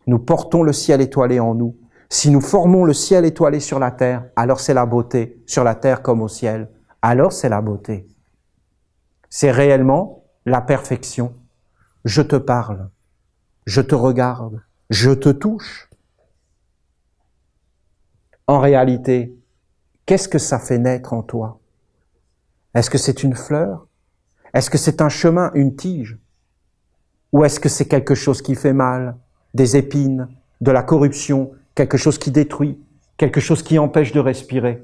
B: Nous portons le ciel étoilé en nous. Si nous formons le ciel étoilé sur la terre, alors c'est la beauté, sur la terre comme au ciel. Alors c'est la beauté. C'est réellement la perfection. Je te parle, je te regarde, je te touche. En réalité, qu'est-ce que ça fait naître en toi? Est-ce que c'est une fleur? Est-ce que c'est un chemin, une tige? Ou est-ce que c'est quelque chose qui fait mal, des épines, de la corruption, quelque chose qui détruit, quelque chose qui empêche de respirer?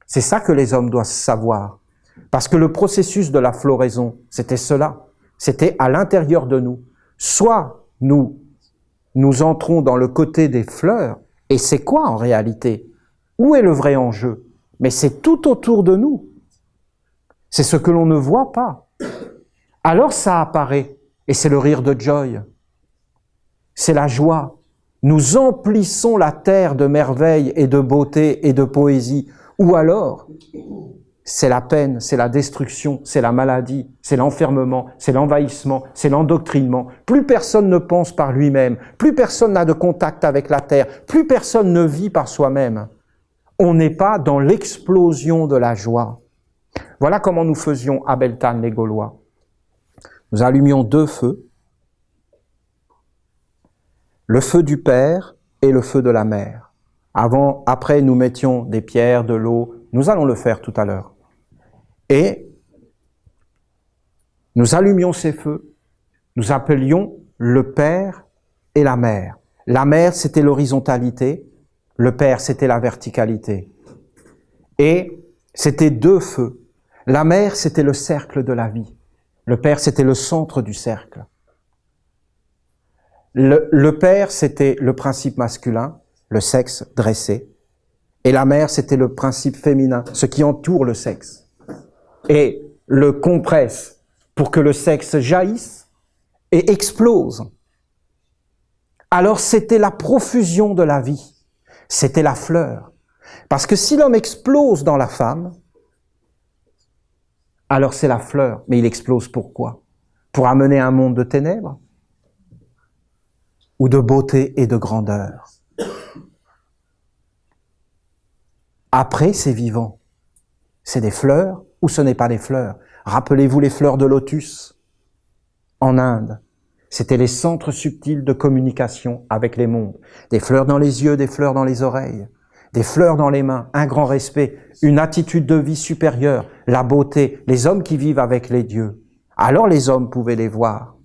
B: C'est ça que les hommes doivent savoir. Parce que le processus de la floraison, c'était cela. C'était à l'intérieur de nous. Soit nous entrons dans le côté des fleurs, et c'est quoi en réalité? Où est le vrai enjeu? Mais c'est tout autour de nous. C'est ce que l'on ne voit pas. Alors ça apparaît, et c'est le rire de Joy. C'est la joie. Nous emplissons la terre de merveilles et de beauté et de poésie. Ou alors, c'est la peine, c'est la destruction, c'est la maladie, c'est l'enfermement, c'est l'envahissement, c'est l'endoctrinement. Plus personne ne pense par lui-même, plus personne n'a de contact avec la terre, plus personne ne vit par soi-même. On n'est pas dans l'explosion de la joie. Voilà comment nous faisions à Beltane, les Gaulois. Nous allumions deux feux, le feu du Père et le feu de la Mère. Après, nous mettions des pierres, de l'eau. Nous allons le faire tout à l'heure. Et nous allumions ces feux. Nous appelions le Père et la Mère. La Mère, c'était l'horizontalité. Le Père, c'était la verticalité. Et c'était deux feux. La Mère, c'était le cercle de la vie. Le Père, c'était le centre du cercle. Le Père, c'était le principe masculin, le sexe dressé. Et la Mère, c'était le principe féminin, ce qui entoure le sexe. Et le compresse pour que le sexe jaillisse et explose. Alors c'était la profusion de la vie. C'était la fleur. Parce que si l'homme explose dans la femme, alors c'est la fleur. Mais il explose pourquoi? Pour amener un monde de ténèbres? Ou de beauté et de grandeur? Après, c'est vivant. C'est des fleurs ou ce n'est pas des fleurs? Rappelez-vous les fleurs de lotus en Inde. C'était les centres subtils de communication avec les mondes. Des fleurs dans les yeux, des fleurs dans les oreilles, des fleurs dans les mains, un grand respect, une attitude de vie supérieure, la beauté, les hommes qui vivent avec les dieux. Alors les hommes pouvaient les voir.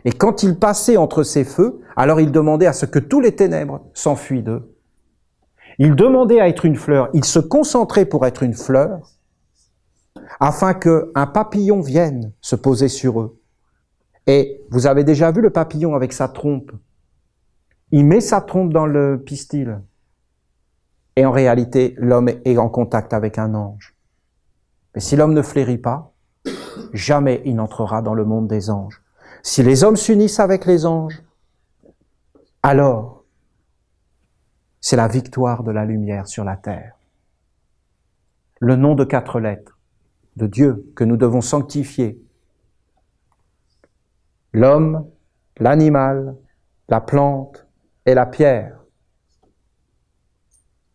B: Et quand ils passaient entre ces feux, alors ils demandaient à ce que tous les ténèbres s'enfuient d'eux. Ils demandaient à être une fleur, ils se concentraient pour être une fleur, afin qu'un papillon vienne se poser sur eux. Et vous avez déjà vu le papillon avec sa trompe. Il met sa trompe dans le pistil. Et en réalité, l'homme est en contact avec un ange. Mais si l'homme ne flérit pas, jamais il n'entrera dans le monde des anges. Si les hommes s'unissent avec les anges, alors c'est la victoire de la lumière sur la terre. Le nom de 4 lettres de Dieu que nous devons sanctifier. L'homme, l'animal, la plante et la pierre.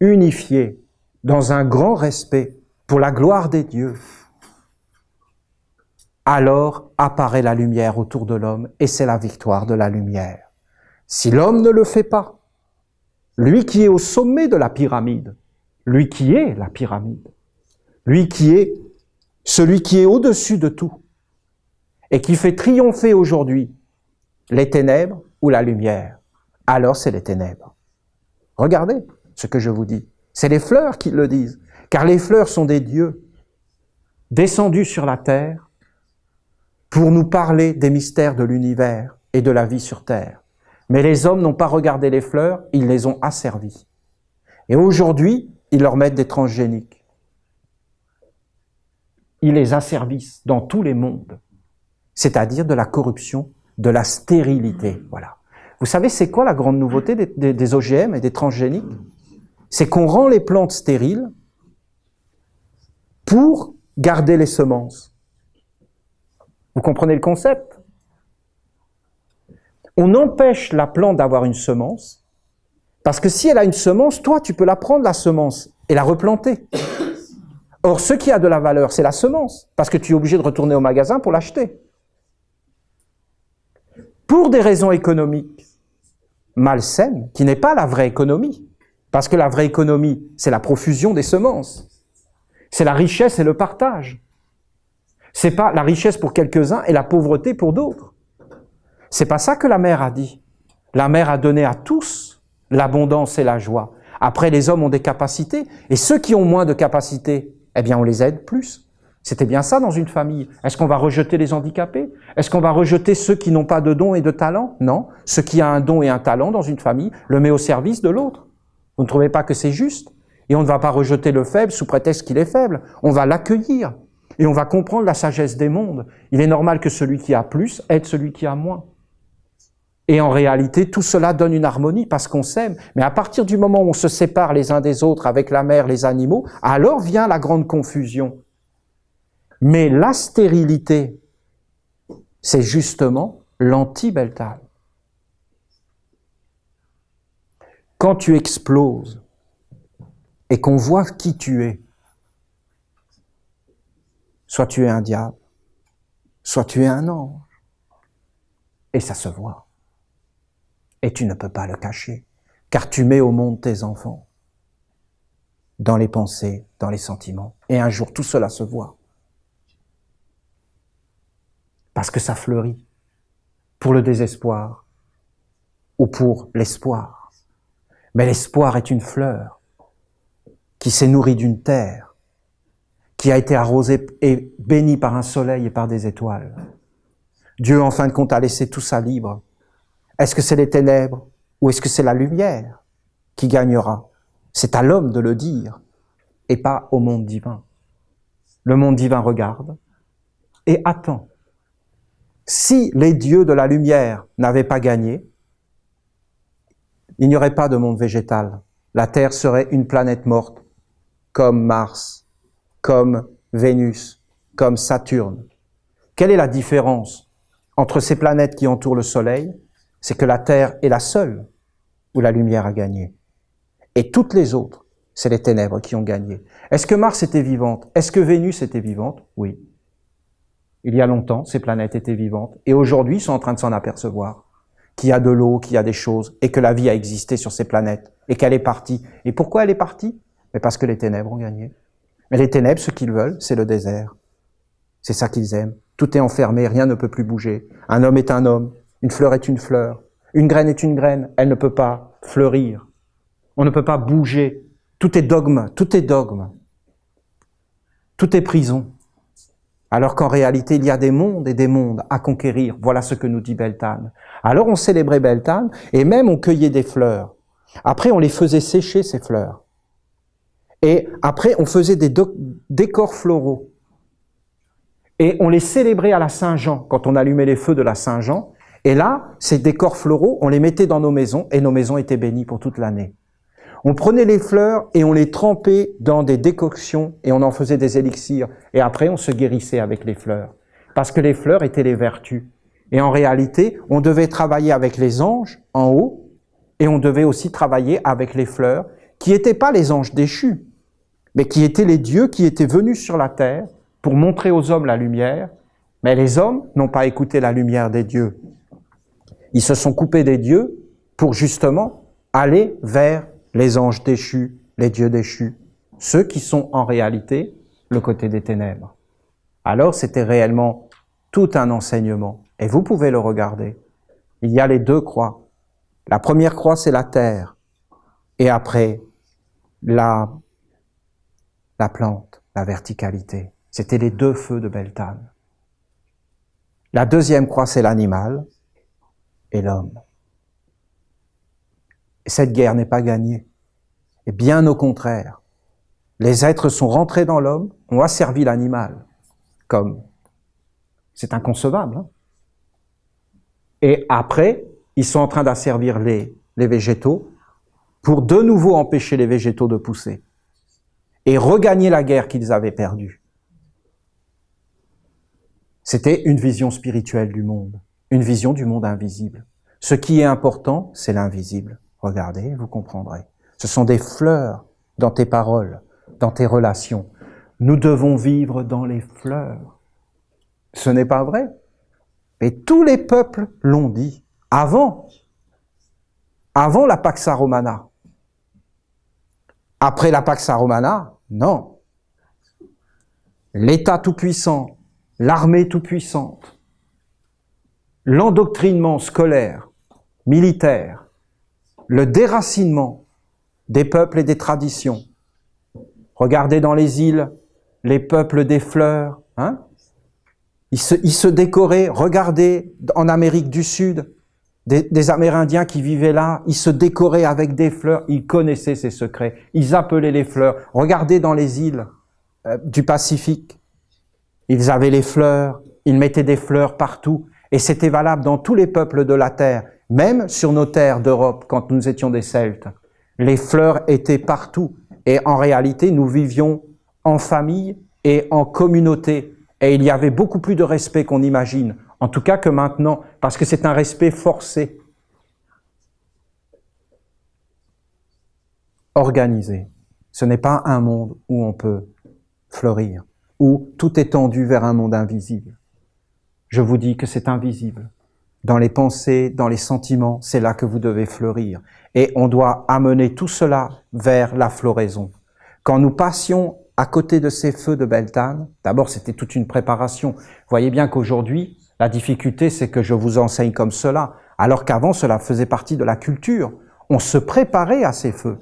B: Unifiés dans un grand respect pour la gloire des dieux. Alors apparaît la lumière autour de l'homme et c'est la victoire de la lumière. Si l'homme ne le fait pas, lui qui est au sommet de la pyramide, lui qui est la pyramide, lui qui est celui qui est au-dessus de tout et qui fait triompher aujourd'hui les ténèbres ou la lumière, alors c'est les ténèbres. Regardez ce que je vous dis. C'est les fleurs qui le disent, car les fleurs sont des dieux descendus sur la terre pour nous parler des mystères de l'univers et de la vie sur terre. Mais les hommes n'ont pas regardé les fleurs, ils les ont asservies. Et aujourd'hui, ils leur mettent des transgéniques. Ils les asservissent dans tous les mondes, c'est-à-dire de la corruption, de la stérilité. Voilà. Vous savez, c'est quoi la grande nouveauté des OGM et des transgéniques? C'est qu'on rend les plantes stériles pour garder les semences. Vous comprenez le concept? On empêche la plante d'avoir une semence, parce que si elle a une semence, toi, tu peux la prendre, la semence, et la replanter. Or, ce qui a de la valeur, c'est la semence, parce que tu es obligé de retourner au magasin pour l'acheter. Pour des raisons économiques malsaines, qui n'est pas la vraie économie, parce que la vraie économie, c'est la profusion des semences, c'est la richesse et le partage. C'est pas la richesse pour quelques-uns et la pauvreté pour d'autres. C'est pas ça que la mère a dit. La mère a donné à tous l'abondance et la joie. Après, les hommes ont des capacités, et ceux qui ont moins de capacités, eh bien, on les aide plus. C'était bien ça dans une famille. Est-ce qu'on va rejeter les handicapés? Est-ce qu'on va rejeter ceux qui n'ont pas de dons et de talent? Non. Ce qui a un don et un talent dans une famille le met au service de l'autre. Vous ne trouvez pas que c'est juste? Et on ne va pas rejeter le faible sous prétexte qu'il est faible. On va l'accueillir. Et on va comprendre la sagesse des mondes. Il est normal que celui qui a plus aide celui qui a moins. Et en réalité, tout cela donne une harmonie parce qu'on s'aime. Mais à partir du moment où on se sépare les uns des autres avec la mère, les animaux, alors vient la grande confusion. Mais la stérilité, c'est justement l'anti-Beltane. Quand tu exploses et qu'on voit qui tu es, soit tu es un diable, soit tu es un ange, et ça se voit. Et tu ne peux pas le cacher, car tu mets au monde tes enfants, dans les pensées, dans les sentiments. Et un jour, tout cela se voit. Parce que ça fleurit, pour le désespoir ou pour l'espoir. Mais l'espoir est une fleur qui s'est nourrie d'une terre, qui a été arrosée et bénie par un soleil et par des étoiles. Dieu, en fin de compte, a laissé tout ça libre. Est-ce que c'est les ténèbres ou est-ce que c'est la lumière qui gagnera? C'est à l'homme de le dire et pas au monde divin. Le monde divin regarde et attend. Si les dieux de la lumière n'avaient pas gagné, il n'y aurait pas de monde végétal. La Terre serait une planète morte, comme Mars, comme Vénus, comme Saturne. Quelle est la différence entre ces planètes qui entourent le Soleil? C'est que la Terre est la seule où la lumière a gagné. Et toutes les autres, c'est les ténèbres qui ont gagné. Est-ce que Mars était vivante? Est-ce que Vénus était vivante? Oui. Il y a longtemps, ces planètes étaient vivantes. Et aujourd'hui, ils sont en train de s'en apercevoir qu'il y a de l'eau, qu'il y a des choses, et que la vie a existé sur ces planètes, et qu'elle est partie. Et pourquoi elle est partie? Mais parce que les ténèbres ont gagné. Mais les ténèbres, ce qu'ils veulent, c'est le désert. C'est ça qu'ils aiment. Tout est enfermé, rien ne peut plus bouger. Un homme est un homme, une fleur est une fleur, une graine est une graine, elle ne peut pas fleurir. On ne peut pas bouger. Tout est dogme, tout est dogme. Tout est prison. Alors qu'en réalité, il y a des mondes et des mondes à conquérir. Voilà ce que nous dit Beltane. Alors on célébrait Beltane, et même on cueillait des fleurs. Après, on les faisait sécher, ces fleurs. Et après, on faisait des décors floraux. Et on les célébrait à la Saint-Jean, quand on allumait les feux de la Saint-Jean. Et là, ces décors floraux, on les mettait dans nos maisons, et nos maisons étaient bénies pour toute l'année. On prenait les fleurs et on les trempait dans des décoctions, et on en faisait des élixirs. Et après, on se guérissait avec les fleurs. Parce que les fleurs étaient les vertus. Et en réalité, on devait travailler avec les anges en haut, et on devait aussi travailler avec les fleurs, qui n'étaient pas les anges déchus, mais qui étaient les dieux qui étaient venus sur la terre pour montrer aux hommes la lumière. Mais les hommes n'ont pas écouté la lumière des dieux. Ils se sont coupés des dieux pour justement aller vers les anges déchus, les dieux déchus, ceux qui sont en réalité le côté des ténèbres. Alors c'était réellement tout un enseignement. Et vous pouvez le regarder. Il y a les deux croix. La première croix, c'est la terre. Et après, la plante, la verticalité. C'était les deux feux de Beltane. La deuxième croix, c'est l'animal et l'homme. Et cette guerre n'est pas gagnée. Et bien au contraire, les êtres sont rentrés dans l'homme, ont asservi l'animal. Comme c'est inconcevable. Hein? Et après, ils sont en train d'asservir les végétaux pour de nouveau empêcher les végétaux de pousser et regagner la guerre qu'ils avaient perdue. C'était une vision spirituelle du monde, une vision du monde invisible. Ce qui est important, c'est l'invisible. Regardez, vous comprendrez. Ce sont des fleurs dans tes paroles, dans tes relations. Nous devons vivre dans les fleurs. Ce n'est pas vrai? Mais tous les peuples l'ont dit. Avant la Pax Romana. Après la Pax Romana, non. L'État tout-puissant, l'armée tout-puissante, l'endoctrinement scolaire, militaire, le déracinement des peuples et des traditions. Regardez dans les îles, les peuples des fleurs, hein? Ils se décoraient. Regardez en Amérique du Sud, des Amérindiens qui vivaient là, ils se décoraient avec des fleurs, ils connaissaient ces secrets, ils appelaient les fleurs. Regardez dans les îles du Pacifique, ils avaient les fleurs, ils mettaient des fleurs partout, et c'était valable dans tous les peuples de la terre, même sur nos terres d'Europe, quand nous étions des Celtes. Les fleurs étaient partout, et en réalité, nous vivions en famille et en communauté, et il y avait beaucoup plus de respect qu'on imagine, en tout cas que maintenant, parce que c'est un respect forcé, organisé. Ce n'est pas un monde où on peut fleurir, où tout est tendu vers un monde invisible. Je vous dis que c'est invisible. Dans les pensées, dans les sentiments, c'est là que vous devez fleurir. Et on doit amener tout cela vers la floraison. Quand nous passions à côté de ces feux de Beltane, d'abord c'était toute une préparation. Vous voyez bien qu'aujourd'hui, la difficulté c'est que je vous enseigne comme cela, alors qu'avant cela faisait partie de la culture. On se préparait à ces feux.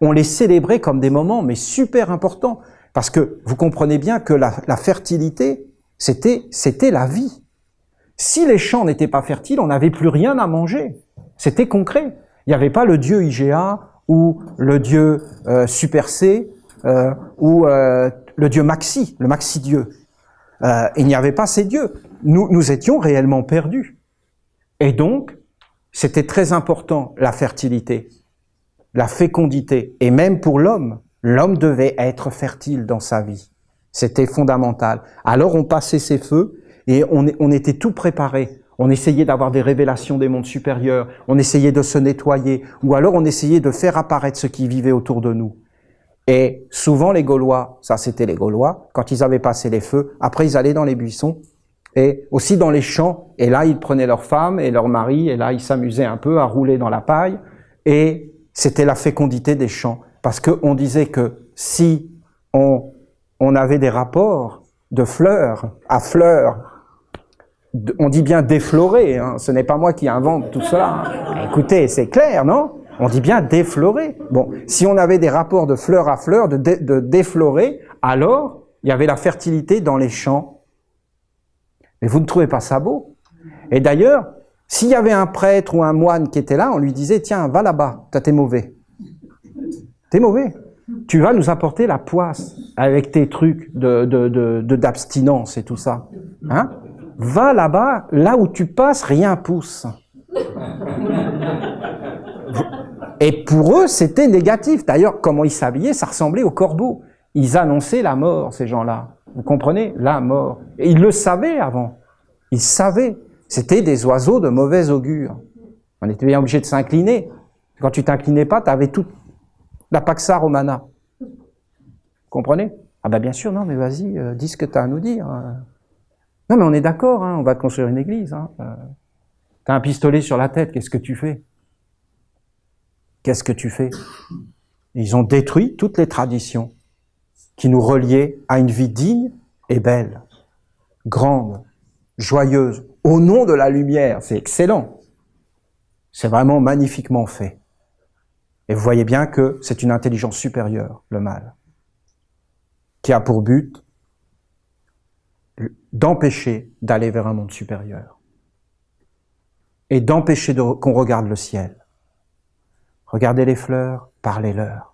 B: On les célébrait comme des moments, mais super importants. Parce que vous comprenez bien que la fertilité, c'était la vie. Si les champs n'étaient pas fertiles, on n'avait plus rien à manger. C'était concret. Il n'y avait pas le dieu IGA ou le dieu Super C ou le dieu Maxi, le Maxi-dieu. Il n'y avait pas ces dieux. Nous étions réellement perdus. Et donc, c'était très important, la fertilité, la fécondité. Et même pour l'homme, l'homme devait être fertile dans sa vie. C'était fondamental. Alors on passait ces feux et on était tout préparé. On essayait d'avoir des révélations des mondes supérieurs, on essayait de se nettoyer, ou alors on essayait de faire apparaître ce qui vivait autour de nous. Et souvent les Gaulois, ça c'était les Gaulois, quand ils avaient passé les feux, après ils allaient dans les buissons, et aussi dans les champs, et là ils prenaient leurs femmes et leurs maris, et là ils s'amusaient un peu à rouler dans la paille, et c'était la fécondité des champs. Parce qu'on disait que si on avait des rapports de fleurs à fleurs, on dit bien déflorés, hein, ce n'est pas moi qui invente tout cela. Hein. Écoutez, c'est clair, non? On dit bien déflorés. Bon, si on avait des rapports de fleur à fleur, de déflorés, alors il y avait la fertilité dans les champs. Mais vous ne trouvez pas ça beau? Et d'ailleurs, s'il y avait un prêtre ou un moine qui était là, on lui disait, tiens, va là-bas, toi t'es mauvais. T'es mauvais. Tu vas nous apporter la poisse avec tes trucs d'abstinence et tout ça. Hein? Va là-bas, là où tu passes, rien pousse. Et pour eux, c'était négatif. D'ailleurs, comment ils s'habillaient, ça ressemblait aux corbeaux. Ils annonçaient la mort, ces gens-là. Vous comprenez? La mort. Et ils le savaient avant. Ils savaient. C'était des oiseaux de mauvais augure. On était bien obligé de s'incliner. Quand tu t'inclinais pas, tu avais toute la Pax Romana. Vous comprenez? Ah ben bien sûr, non, mais vas-y, dis ce que tu as à nous dire. Non, mais on est d'accord, hein, on va te construire une église. Hein. Tu as un pistolet sur la tête, qu'est-ce que tu fais? Qu'est-ce que tu fais? Ils ont détruit toutes les traditions qui nous reliaient à une vie digne et belle, grande, joyeuse, au nom de la lumière. C'est excellent. C'est vraiment magnifiquement fait. Et vous voyez bien que c'est une intelligence supérieure, le mal, qui a pour but d'empêcher d'aller vers un monde supérieur et d'empêcher qu'on regarde le ciel. Regardez les fleurs, parlez-leur.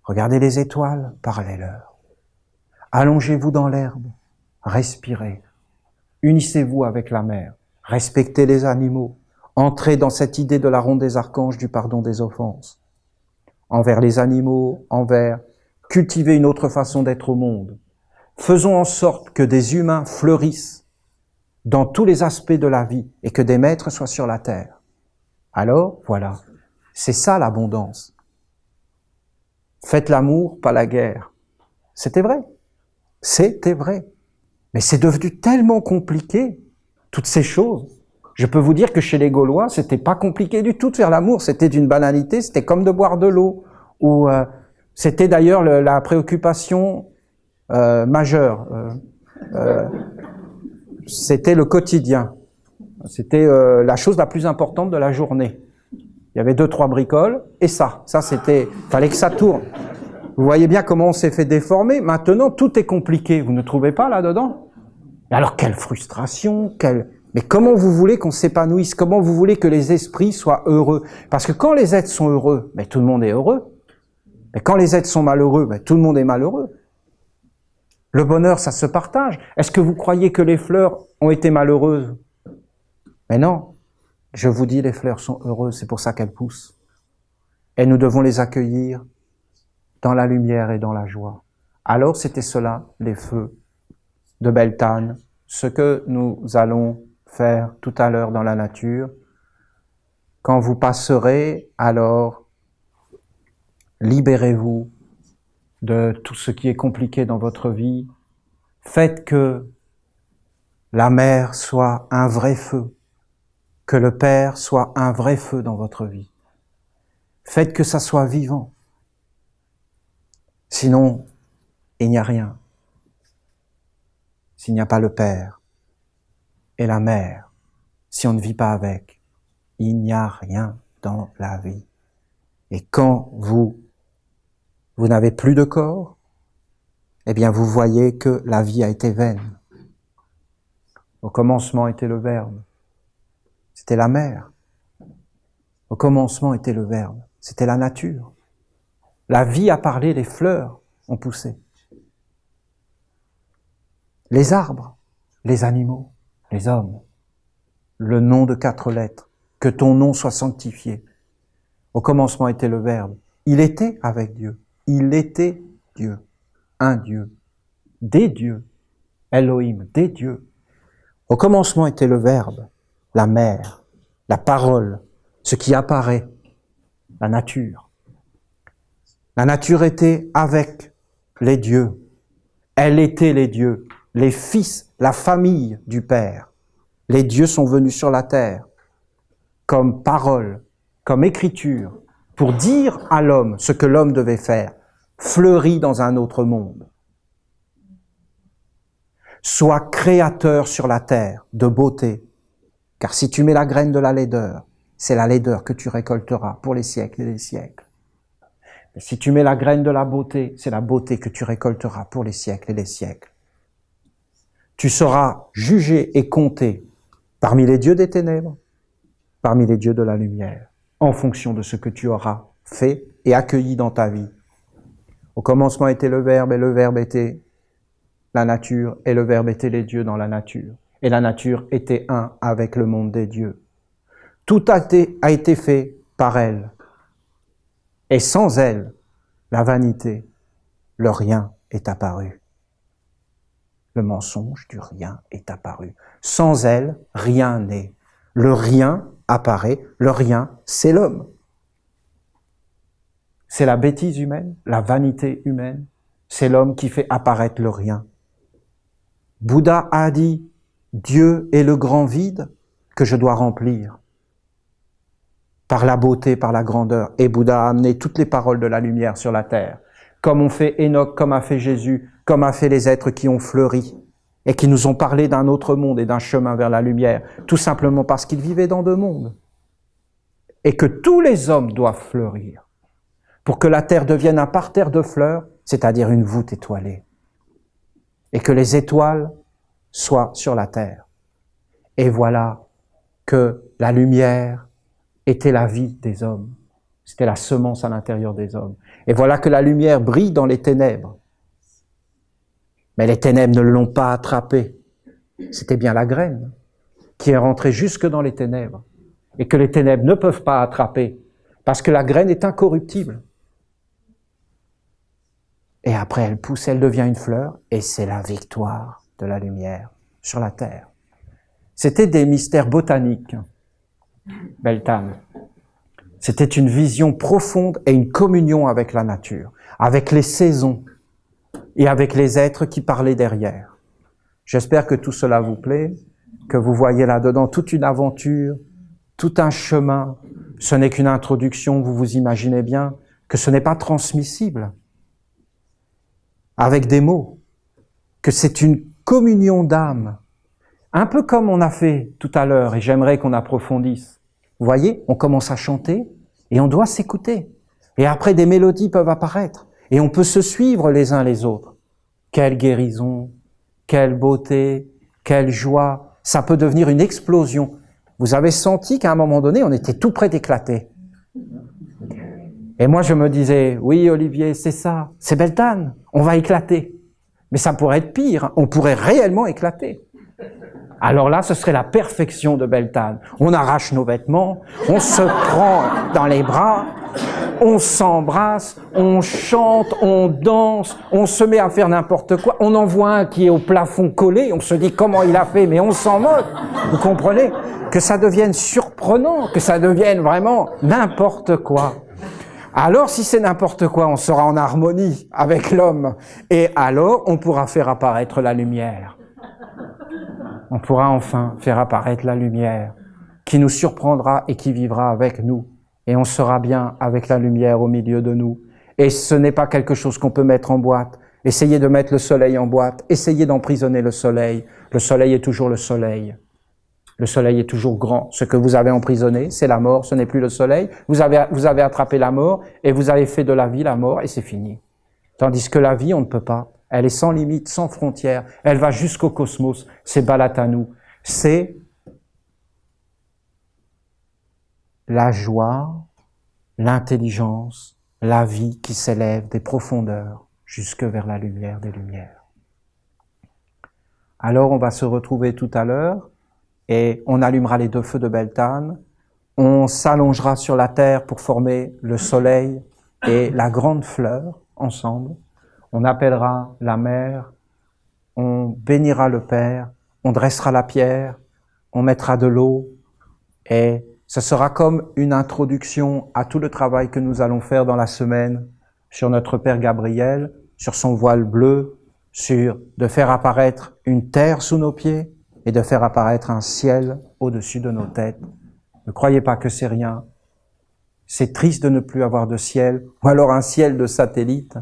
B: Regardez les étoiles, parlez-leur. Allongez-vous dans l'herbe, respirez. Unissez-vous avec la mer, respectez les animaux, entrez dans cette idée de la ronde des archanges du pardon des offenses. Envers les animaux, cultivez une autre façon d'être au monde. Faisons en sorte que des humains fleurissent dans tous les aspects de la vie et que des maîtres soient sur la terre. Alors, voilà, c'est ça l'abondance. Faites l'amour, pas la guerre. C'était vrai. C'était vrai. Mais c'est devenu tellement compliqué, toutes ces choses. Je peux vous dire que chez les Gaulois, c'était pas compliqué du tout de faire l'amour. C'était d'une banalité, c'était comme de boire de l'eau. Ou c'était d'ailleurs la préoccupation majeure. C'était le quotidien. C'était la chose la plus importante de la journée. Il y avait 2-3 bricoles, et ça c'était, fallait que ça tourne. Vous voyez bien comment on s'est fait déformer. Maintenant, tout est compliqué. Vous ne trouvez pas là-dedans? Alors, quelle frustration, mais comment vous voulez qu'on s'épanouisse? Comment vous voulez que les esprits soient heureux? Parce que quand les êtres sont heureux, mais tout le monde est heureux. Mais quand les êtres sont malheureux, mais tout le monde est malheureux. Le bonheur, ça se partage. Est-ce que vous croyez que les fleurs ont été malheureuses? Mais non. Je vous dis, les fleurs sont heureuses, c'est pour ça qu'elles poussent. Et nous devons les accueillir dans la lumière et dans la joie. Alors c'était cela, les feux de Beltane, ce que nous allons faire tout à l'heure dans la nature. Quand vous passerez, alors libérez-vous de tout ce qui est compliqué dans votre vie. Faites que la mer soit un vrai feu, que le Père soit un vrai feu dans votre vie. Faites que ça soit vivant. Sinon, il n'y a rien. S'il n'y a pas le Père et la Mère, si on ne vit pas avec, il n'y a rien dans la vie. Et quand vous n'avez plus de corps, eh bien vous voyez que la vie a été vaine. Au commencement était le Verbe, c'était la mer. Au commencement était le Verbe, c'était la nature. La vie a parlé, les fleurs ont poussé. Les arbres, les animaux, les hommes. Le nom de 4 lettres, que ton nom soit sanctifié. Au commencement était le Verbe. Il était avec Dieu. Il était Dieu. Un Dieu. Des dieux. Elohim, des dieux. Au commencement était le Verbe, la mer, la parole, ce qui apparaît, la nature. La nature était avec les dieux. Elle était les dieux, les fils, la famille du Père. Les dieux sont venus sur la terre comme parole, comme écriture, pour dire à l'homme ce que l'homme devait faire. Fleuris dans un autre monde. Sois créateur sur la terre de beauté. Car si tu mets la graine de la laideur, c'est la laideur que tu récolteras pour les siècles et les siècles. Et si tu mets la graine de la beauté, c'est la beauté que tu récolteras pour les siècles et les siècles. Tu seras jugé et compté parmi les dieux des ténèbres, parmi les dieux de la lumière, en fonction de ce que tu auras fait et accueilli dans ta vie. Au commencement était le Verbe, et le Verbe était la nature, et le Verbe était les dieux dans la nature. Et la nature était un avec le monde des dieux. Tout a été fait par elle. Et sans elle, la vanité, le rien est apparu. Le mensonge du rien est apparu. Sans elle, rien n'est. Le rien apparaît. Le rien, c'est l'homme. C'est la bêtise humaine, la vanité humaine. C'est l'homme qui fait apparaître le rien. Bouddha a dit, Dieu est le grand vide que je dois remplir par la beauté, par la grandeur. Et Bouddha a amené toutes les paroles de la lumière sur la terre. Comme ont fait Enoch, comme a fait Jésus, comme a fait les êtres qui ont fleuri et qui nous ont parlé d'un autre monde et d'un chemin vers la lumière, tout simplement parce qu'ils vivaient dans deux mondes. Et que tous les hommes doivent fleurir pour que la terre devienne un parterre de fleurs, c'est-à-dire une voûte étoilée. Et que les étoiles soient sur la terre. Et voilà que la lumière était la vie des hommes. C'était la semence à l'intérieur des hommes. Et voilà que la lumière brille dans les ténèbres. Mais les ténèbres ne l'ont pas attrapée. C'était bien la graine qui est rentrée jusque dans les ténèbres. Et que les ténèbres ne peuvent pas attraper. Parce que la graine est incorruptible. Et après, elle pousse, elle devient une fleur. Et c'est la victoire de la lumière sur la terre. C'était des mystères botaniques. Beltane. C'était une vision profonde et une communion avec la nature, avec les saisons et avec les êtres qui parlaient derrière. J'espère que tout cela vous plaît, que vous voyez là-dedans toute une aventure, tout un chemin. Ce n'est qu'une introduction, vous vous imaginez bien que ce n'est pas transmissible avec des mots, que c'est une communion d'âme, un peu comme on a fait tout à l'heure, et j'aimerais qu'on approfondisse. Vous voyez, on commence à chanter et on doit s'écouter. Et après, des mélodies peuvent apparaître et on peut se suivre les uns les autres. Quelle guérison, quelle beauté, quelle joie. Ça peut devenir une explosion. Vous avez senti qu'à un moment donné, on était tout près d'éclater. Et moi, je me disais, oui, Olivier, c'est ça, c'est Beltane, on va éclater. Mais ça pourrait être pire, on pourrait réellement éclater. Alors là, ce serait la perfection de Beltane. On arrache nos vêtements, on se prend dans les bras, on s'embrasse, on chante, on danse, on se met à faire n'importe quoi. On en voit un qui est au plafond collé, on se dit comment il a fait, mais on s'en moque. Vous comprenez? Que ça devienne surprenant, que ça devienne vraiment n'importe quoi. Alors, si c'est n'importe quoi, on sera en harmonie avec l'homme. Et alors, on pourra faire apparaître la lumière. On pourra enfin faire apparaître la lumière qui nous surprendra et qui vivra avec nous. Et on sera bien avec la lumière au milieu de nous. Et ce n'est pas quelque chose qu'on peut mettre en boîte. Essayez de mettre le soleil en boîte. Essayez d'emprisonner le soleil. Le soleil est toujours le soleil. Le soleil est toujours grand. Ce que vous avez emprisonné, c'est la mort. Ce n'est plus le soleil. Vous avez attrapé la mort et vous avez fait de la vie la mort et c'est fini. Tandis que la vie, on ne peut pas. Elle est sans limite, sans frontières. Elle va jusqu'au cosmos. C'est Balatanu. C'est la joie, l'intelligence, la vie qui s'élève des profondeurs jusque vers la lumière des lumières. Alors on va se retrouver tout à l'heure et on allumera les deux feux de Beltane. On s'allongera sur la terre pour former le soleil et la grande fleur ensemble. On appellera la mère, on bénira le Père, on dressera la pierre, on mettra de l'eau et ce sera comme une introduction à tout le travail que nous allons faire dans la semaine sur notre Père Gabriel, sur son voile bleu, sur de faire apparaître une terre sous nos pieds et de faire apparaître un ciel au-dessus de nos têtes. Ne croyez pas que c'est rien. C'est triste de ne plus avoir de ciel, ou alors un ciel de satellite.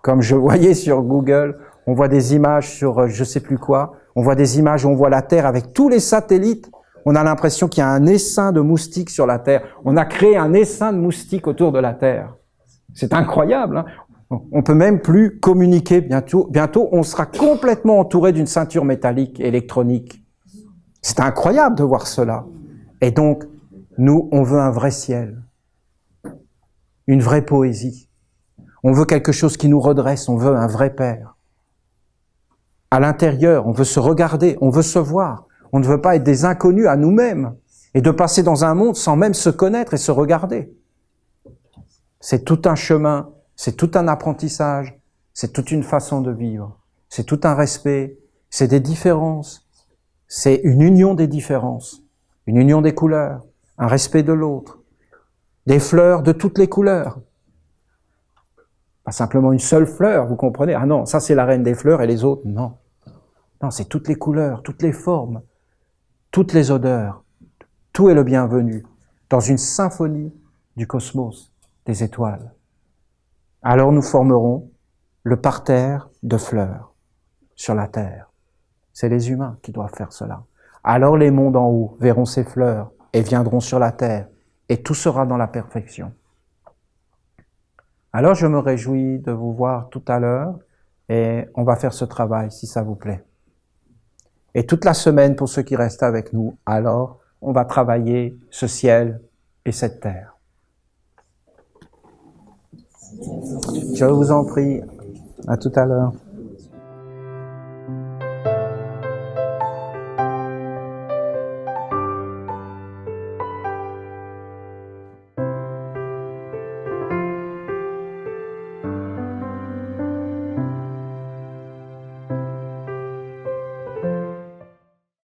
B: Comme je voyais sur Google, on voit des images sur je sais plus quoi, on voit des images où on voit la Terre avec tous les satellites. On a l'impression qu'il y a un essaim de moustiques sur la Terre. On a créé un essaim de moustiques autour de la Terre. C'est incroyable, hein? On peut même plus communiquer bientôt. Bientôt, on sera complètement entouré d'une ceinture métallique électronique. C'est incroyable de voir cela. Et donc, nous, on veut un vrai ciel. Une vraie poésie. On veut quelque chose qui nous redresse, on veut un vrai Père. À l'intérieur, on veut se regarder, on veut se voir. On ne veut pas être des inconnus à nous-mêmes et de passer dans un monde sans même se connaître et se regarder. C'est tout un chemin, c'est tout un apprentissage, c'est toute une façon de vivre, c'est tout un respect, c'est des différences, c'est une union des différences, une union des couleurs, un respect de l'autre, des fleurs de toutes les couleurs. Pas simplement une seule fleur, vous comprenez? Ah non, ça c'est la reine des fleurs et les autres, non. Non, c'est toutes les couleurs, toutes les formes, toutes les odeurs. Tout est le bienvenu dans une symphonie du cosmos, des étoiles. Alors nous formerons le parterre de fleurs sur la terre. C'est les humains qui doivent faire cela. Alors les mondes en haut verront ces fleurs et viendront sur la terre et tout sera dans la perfection. Alors je me réjouis de vous voir tout à l'heure et on va faire ce travail si ça vous plaît. Et toute la semaine, pour ceux qui restent avec nous, alors on va travailler ce ciel et cette terre. Je vous en prie, à tout à l'heure.